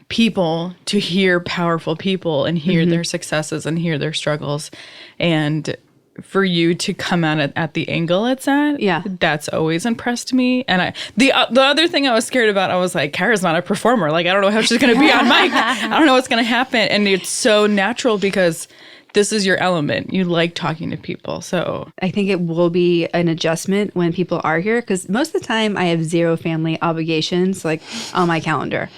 people to hear powerful people and hear their successes and hear their struggles. And for you to come at the angle it's at, that's always impressed me. And the other thing I was scared about, I was like, Kara's not a performer. Like, I don't know how she's going to be on mic. I don't know what's going to happen. And it's so natural, because this is your element. You like talking to people. So I think it will be an adjustment when people are here, because most of the time I have zero family obligations, like, on my calendar.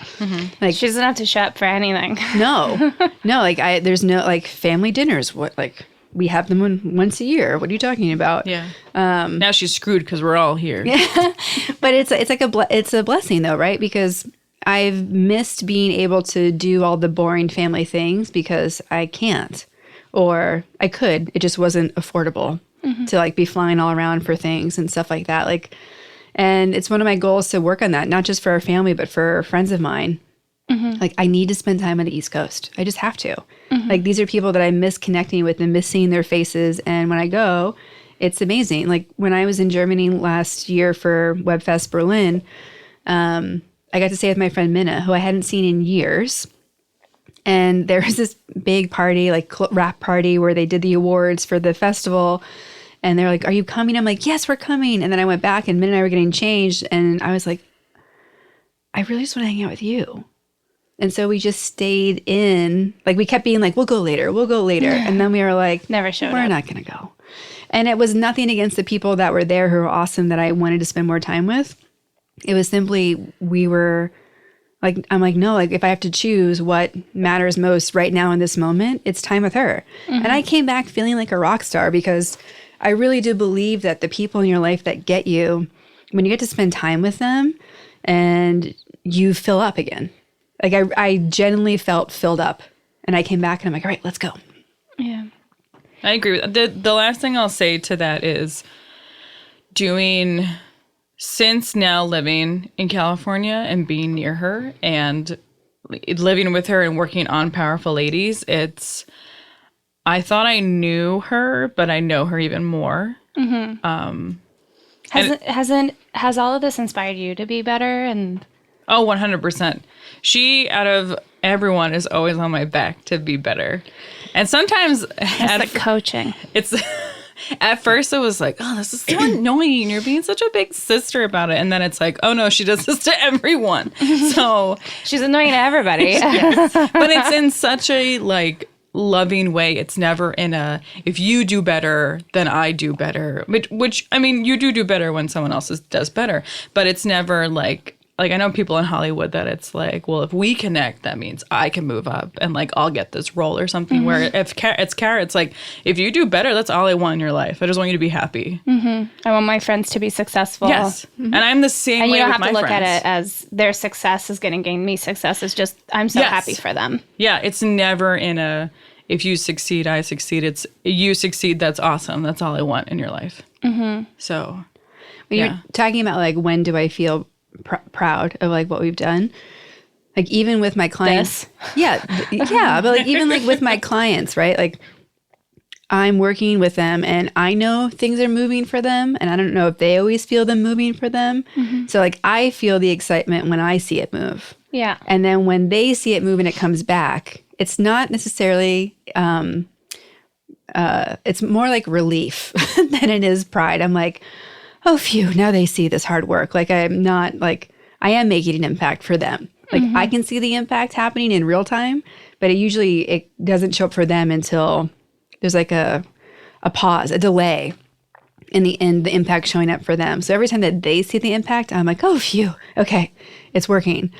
Like, She doesn't have to show up for anything. no, like there's no like family dinners. What, like, we have them once a year. What are you talking about? Yeah. Now she's screwed because we're all here. But it's like it's a blessing though, right? Because I've missed being able to do all the boring family things because I can't, or I could. It just wasn't affordable to like be flying all around for things and stuff like that. Like, and it's one of my goals to work on that, not just for our family, but for friends of mine. Like, I need to spend time on the East Coast. I just have to. Like, these are people that I miss connecting with and miss seeing their faces. And when I go, it's amazing. Like, when I was in Germany last year for WebFest Berlin, I got to stay with my friend Minna, who I hadn't seen in years. And there was this big party, like rap party, where they did the awards for the festival. And they're like, are you coming? I'm like, yes, we're coming. And then I went back, and Minna and I were getting changed. And I was like, I really just want to hang out with you. And so we just stayed in, like, we kept being like, we'll go later. And then we were like, Never showed we're up. not going to go. And it was nothing against the people that were there who were awesome that I wanted to spend more time with. It was simply, we were like, I'm like, no, like, if I have to choose what matters most right now in this moment, it's time with her. And I came back feeling like a rock star, because I really do believe that the people in your life that get you, when you get to spend time with them, and you fill up again. Like, I genuinely felt filled up, and I came back and I'm like, all right, let's go. Yeah. I agree. The last thing I'll say to that is since now living in California and being near her and living with her and working on Powerful Ladies, I thought I knew her, but I know her even more. Has all of this inspired you to be better? And oh, 100%. She, out of everyone, is always on my back to be better. And sometimes it's the coaching. It's at first it was like, oh, this is so annoying. You're being such a big sister about it. And then it's like, oh no, she does this to everyone. So she's annoying to everybody. Yes. But it's in such a like loving way. It's never in a, if you do better, then I do better, which I mean, you do better when someone else does better, but it's never like I know people in Hollywood that it's like, well, if we connect, that means I can move up and like I'll get this role or something. Where if it's Kara, it's like, if you do better, that's all I want in your life. I just want you to be happy. I want my friends to be successful. Yes. And I'm the same way with my friends. And you don't have to look at it as their success is going to gain me success. It's just, I'm so happy for them. Yeah. It's never in a, if you succeed, I succeed. It's you succeed. That's awesome. That's all I want in your life. So when you're talking about like, when do I feel proud of like what we've done, like even with my clients, but like even like with my clients, right? Like I'm working with them and I know things are moving for them, and I don't know if they always feel them moving for them. So like I feel the excitement when I see it move. Yeah. And then when they see it move and it comes back, it's not necessarily it's more like relief than it is pride. I'm like, oh, phew, now they see this hard work. Like I am making an impact for them. Like I can see the impact happening in real time, but it doesn't show up for them until there's like a pause, a delay in the impact showing up for them. So every time that they see the impact, I'm like, oh, phew, okay, it's working.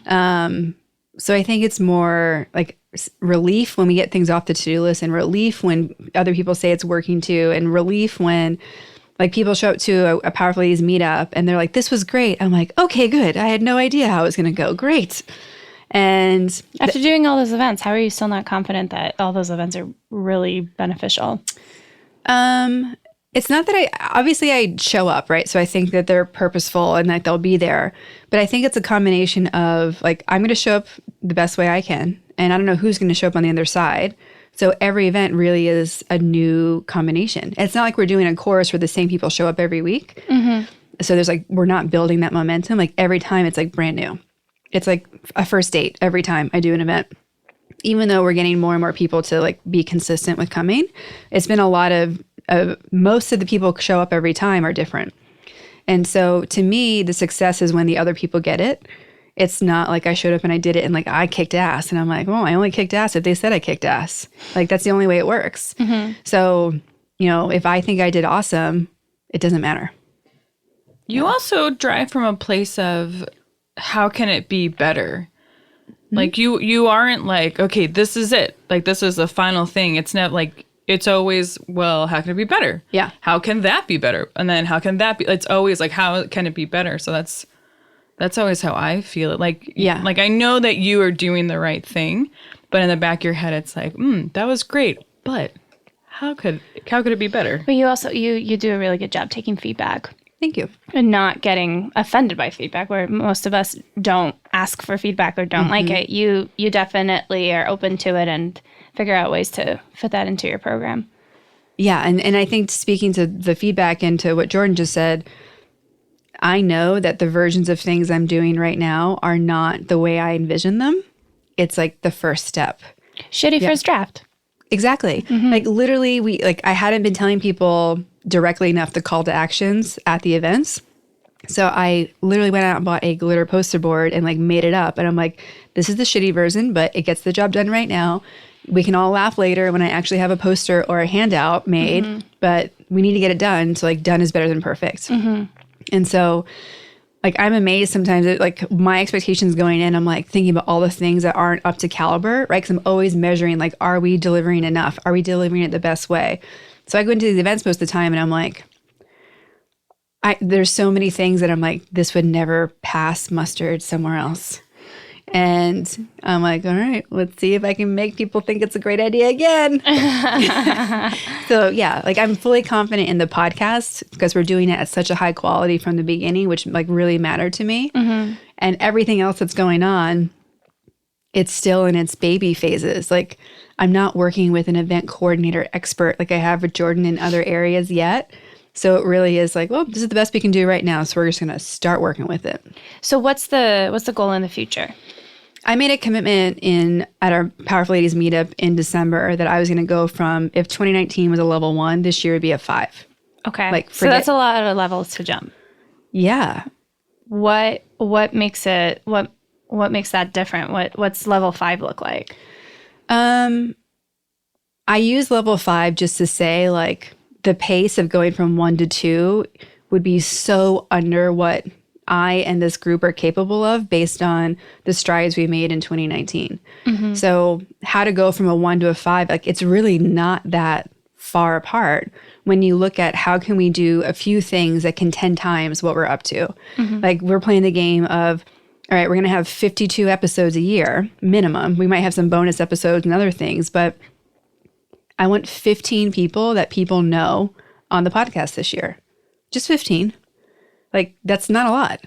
So I think it's more like relief when we get things off the to-do list, and relief when other people say it's working too, and relief when like people show up to a Powerful Ladies meetup and they're like, this was great. I'm like, okay, good. I had no idea how it was going to go. Great. And after doing all those events, how are you still not confident that all those events are really beneficial? It's not that obviously I show up, right? So I think that they're purposeful and that they'll be there. But I think it's a combination of like, I'm going to show up the best way I can. And I don't know who's going to show up on the other side. So every event really is a new combination. It's not like we're doing a course where the same people show up every week. So there's like, we're not building that momentum. Like every time it's like brand new. It's like a first date every time I do an event. Even though we're getting more and more people to like be consistent with coming, it's been a lot of, most of the people who show up every time are different. And so to me, the success is when the other people get it. It's not like I showed up and I did it and like I kicked ass. And I'm like, well, I only kicked ass if they said I kicked ass. Like that's the only way it works. So, if I think I did awesome, it doesn't matter. You also drive from a place of how can it be better? Like you aren't like, okay, this is it. Like this is the final thing. It's not like, it's always, well, how can it be better? Yeah. How can that be better? And then how can that be? It's always like, how can it be better? So that's always how I feel it. Like, like I know that you are doing the right thing, but in the back of your head, it's like, that was great, but how could it be better? But you also, you do a really good job taking feedback. Thank you. And not getting offended by feedback, where most of us don't ask for feedback or don't like it. You definitely are open to it and figure out ways to fit that into your program. Yeah. And I think speaking to the feedback and to what Jordan just said, I know that the versions of things I'm doing right now are not the way I envision them. It's like the first step. Shitty first draft. Exactly. Like literally I hadn't been telling people directly enough the call to actions at the events. So I literally went out and bought a glitter poster board and like made it up. And I'm like, this is the shitty version, but it gets the job done right now. We can all laugh later when I actually have a poster or a handout made, but we need to get it done. So like done is better than perfect. And so like I'm amazed sometimes at like my expectations going in. I'm like thinking about all the things that aren't up to caliber, right? Because I'm always measuring like, are we delivering enough? Are we delivering it the best way? So I go into these events most of the time and I'm like, there's so many things that I'm like, this would never pass mustard somewhere else. And I'm like, all right, let's see if I can make people think it's a great idea again. So yeah, like I'm fully confident in the podcast because we're doing it at such a high quality from the beginning, which like really mattered to me. And everything else that's going on, it's still in its baby phases. Like I'm not working with an event coordinator expert like I have with Jordan in other areas yet. So it really is like, well, this is the best we can do right now. So we're just going to start working with it. So what's the goal in the future? I made a commitment at our Powerful Ladies meetup in December that I was going to go from, if 2019 was a level 1, this year would be a 5. Okay. Like so that's a lot of levels to jump. Yeah. What makes it, what makes that different? What's level 5 look like? I use level 5 just to say like the pace of going from 1 to 2 would be so under what I and this group are capable of based on the strides we made in 2019. So how to go from a 1 to a 5, like it's really not that far apart when you look at how can we do a few things that can 10 times what we're up to. Like we're playing the game of, all right, we're going to have 52 episodes a year minimum. We might have some bonus episodes and other things, but I want 15 people that people know on the podcast this year. Just 15. Like, that's not a lot.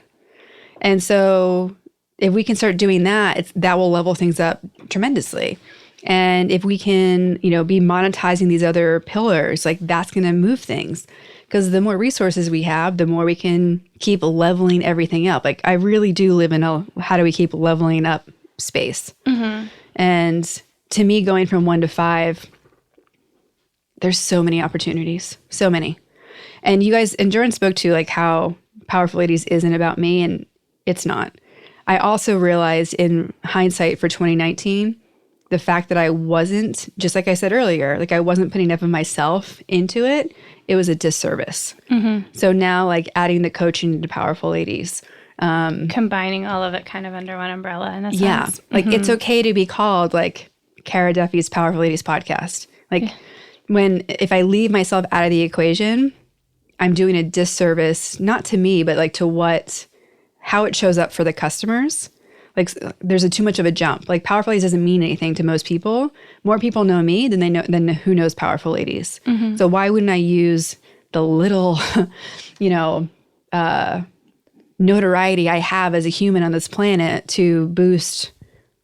And so if we can start doing that, that will level things up tremendously. And if we can, be monetizing these other pillars, like that's going to move things. Because the more resources we have, the more we can keep leveling everything up. Like, I really do live in a how do we keep leveling up space. And to me, going from 1 to 5, there's so many opportunities, so many. And you guys, and Jordan spoke to like how Powerful Ladies isn't about me, and it's not. I also realized in hindsight for 2019, the fact that I wasn't, just like I said earlier, like I wasn't putting enough of myself into it, it was a disservice. So now like adding the coaching to Powerful Ladies. Combining all of it kind of under one umbrella in a sense. Like it's okay to be called like Kara Duffy's Powerful Ladies podcast. Like if I leave myself out of the equation, I'm doing a disservice, not to me, but like to how it shows up for the customers. Like there's too much of a jump. Like Powerful Ladies doesn't mean anything to most people. More people know me than who knows Powerful Ladies. So why wouldn't I use the little, notoriety I have as a human on this planet to boost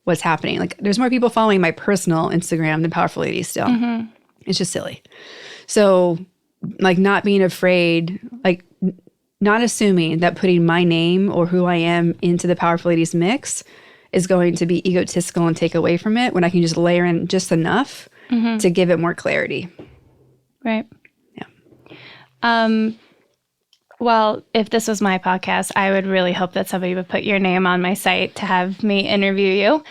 what's happening? Like there's more people following my personal Instagram than Powerful Ladies still. It's just silly. So like not being afraid, like not assuming that putting my name or who I am into the Powerful Ladies mix is going to be egotistical and take away from it when I can just layer in just enough to give it more clarity. Right. Yeah. Well, if this was my podcast, I would really hope that somebody would put your name on my site to have me interview you.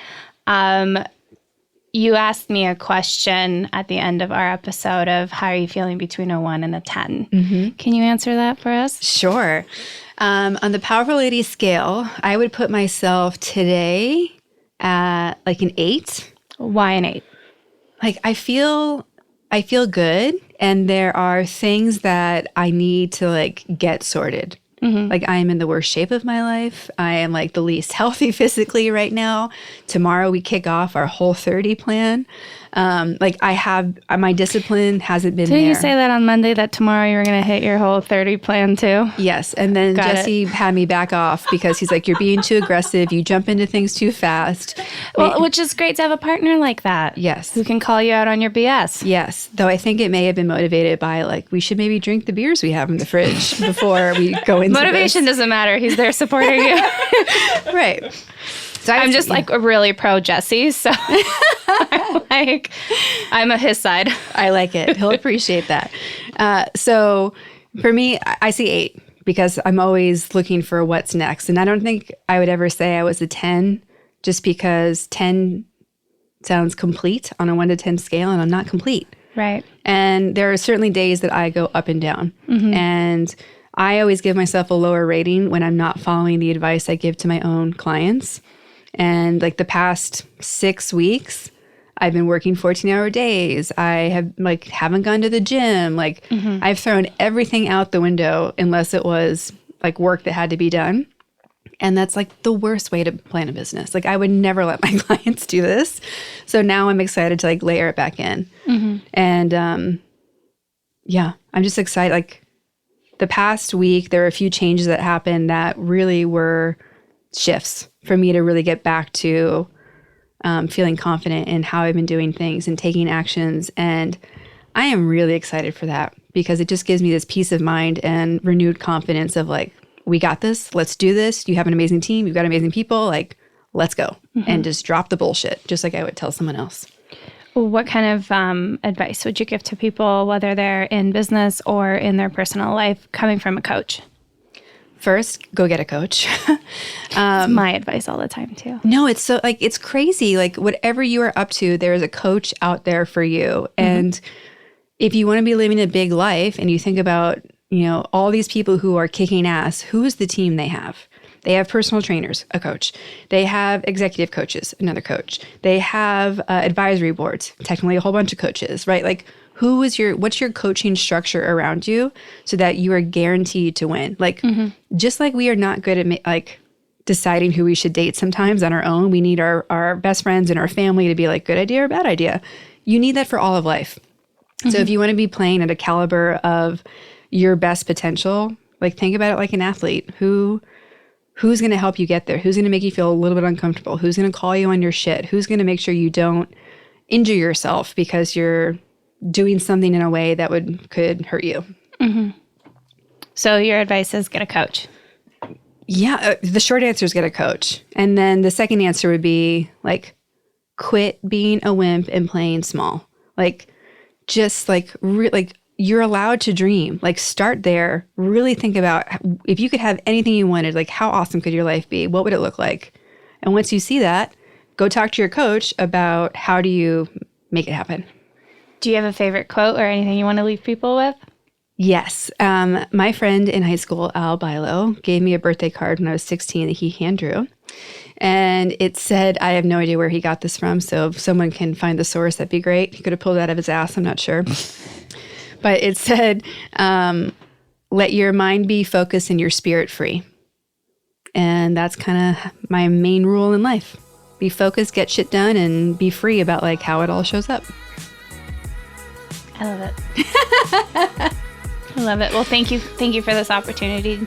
You asked me a question at the end of our episode of how are you feeling between a 1 and a 10? Can you answer that for us? Sure. On the Powerful Ladies scale, I would put myself today at like an 8. Why an 8? Like I feel good, and there are things that I need to like get sorted. Like I am in the worst shape of my life. I am like the least healthy physically right now. Tomorrow we kick off our Whole30 plan. Like I have, my discipline hasn't been there. Didn't you say that on Monday that tomorrow you were going to hit your Whole30 plan too? Yes. And then Jesse had me back off because he's like, you're being too aggressive. You jump into things too fast. Well, which is great to have a partner like that. Yes. Who can call you out on your BS. Yes. Though I think it may have been motivated by like, we should maybe drink the beers we have in the fridge before we go into Motivation doesn't matter. He's there supporting you. Right. So I'm just like really pro Jesse. So I'm a his side. I like it. He'll appreciate that. So for me, I see 8 because I'm always looking for what's next. And I don't think I would ever say I was a 10 just because 10 sounds complete on a 1 to 10 scale, and I'm not complete. Right. And there are certainly days that I go up and down. And I always give myself a lower rating when I'm not following the advice I give to my own clients. And like the past 6 weeks, I've been working 14-hour days. I haven't gone to the gym. Like I've thrown everything out the window unless it was like work that had to be done. And that's like the worst way to plan a business. Like I would never let my clients do this. So now I'm excited to like layer it back in. And I'm just excited. Like the past week, there were a few changes that happened that really were shifts for me to really get back to feeling confident in how I've been doing things and taking actions. And I am really excited for that because it just gives me this peace of mind and renewed confidence of like, we got this. Let's do this. You have an amazing team. You've got amazing people. Like, let's go and just drop the bullshit, just like I would tell someone else. What kind of advice would you give to people, whether they're in business or in their personal life, coming from a coach? first, go get a coach. It's my advice all the time too. No, it's so like, it's crazy. Like whatever you are up to, there is a coach out there for you. And if you want to be living a big life and you think about, all these people who are kicking ass, who is the team they have? They have personal trainers, a coach. They have executive coaches, another coach. They have advisory boards, technically a whole bunch of coaches, right? Like what's your coaching structure around you so that you are guaranteed to win? Like, just like we are not good at deciding who we should date sometimes on our own, we need our best friends and our family to be like, good idea or bad idea. You need that for all of life. So if you want to be playing at a caliber of your best potential, like think about it like an athlete. Who's going to help you get there? Who's going to make you feel a little bit uncomfortable? Who's going to call you on your shit? Who's going to make sure you don't injure yourself because you're doing something in a way that could hurt you? So your advice is get a coach. Yeah, the short answer is get a coach. And then the second answer would be like, quit being a wimp and playing small. Like, just you're allowed to dream. Like, start there. Really think about if you could have anything you wanted, like how awesome could your life be? What would it look like? And once you see that, go talk to your coach about how do you make it happen. Do you have a favorite quote or anything you want to leave people with? Yes. My friend in high school, Al Bilo, gave me a birthday card when I was 16 that he hand drew. And it said, I have no idea where he got this from. So if someone can find the source, that'd be great. He could have pulled it out of his ass. I'm not sure. But it said, let your mind be focused and your spirit free. And that's kind of my main rule in life. Be focused, get shit done, and be free about like how it all shows up. I love it. I love it. Well, thank you. Thank you for this opportunity.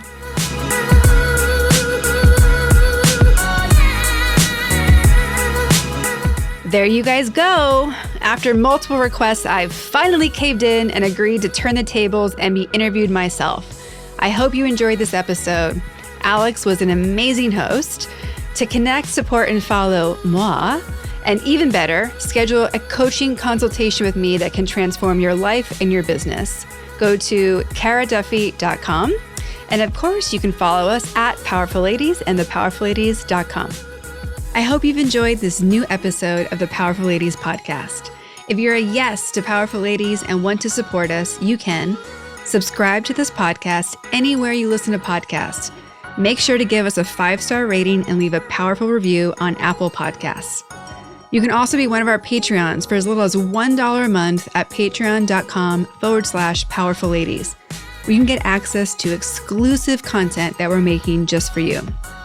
There you guys go. After multiple requests, I've finally caved in and agreed to turn the tables and be interviewed myself. I hope you enjoyed this episode. Aleks was an amazing host. To connect, support, and follow moi, and even better, schedule a coaching consultation with me that can transform your life and your business, go to karaduffy.com. And of course, you can follow us at Powerful Ladies and thepowerfulladies.com. I hope you've enjoyed this new episode of the Powerful Ladies podcast. If you're a yes to Powerful Ladies and want to support us, you can subscribe to this podcast anywhere you listen to podcasts. Make sure to give us a 5-star rating and leave a powerful review on Apple Podcasts. You can also be one of our Patreons for as little as $1 a month at patreon.com/Powerful Ladies, where you can get access to exclusive content that we're making just for you.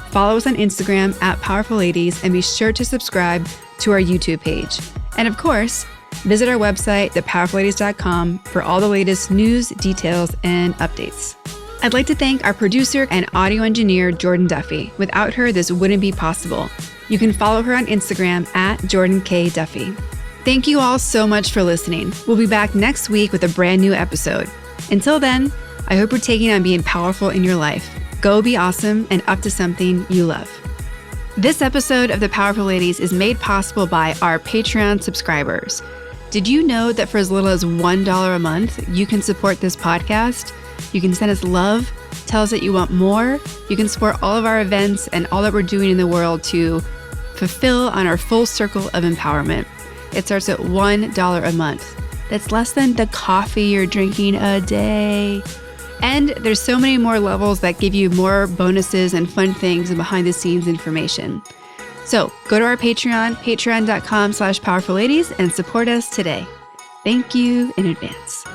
Follow us on Instagram at Powerful Ladies and be sure to subscribe to our YouTube page. And of course, visit our website, thepowerfulladies.com, for all the latest news, details, and updates. I'd like to thank our producer and audio engineer, Jordan Duffy. Without her, this wouldn't be possible. You can follow her on Instagram at Jordan K. Duffy. Thank you all so much for listening. We'll be back next week with a brand new episode. Until then, I hope you're taking on being powerful in your life. Go be awesome and up to something you love. This episode of The Powerful Ladies is made possible by our Patreon subscribers. Did you know that for as little as $1 a month, you can support this podcast? You can send us love, tell us that you want more. You can support all of our events and all that we're doing in the world to fulfill on our full circle of empowerment. It starts at $1 a month. That's less than the coffee you're drinking a day. And there's so many more levels that give you more bonuses and fun things and behind the scenes information. So go to our Patreon, patreon.com/powerfulladies, and support us today. Thank you in advance.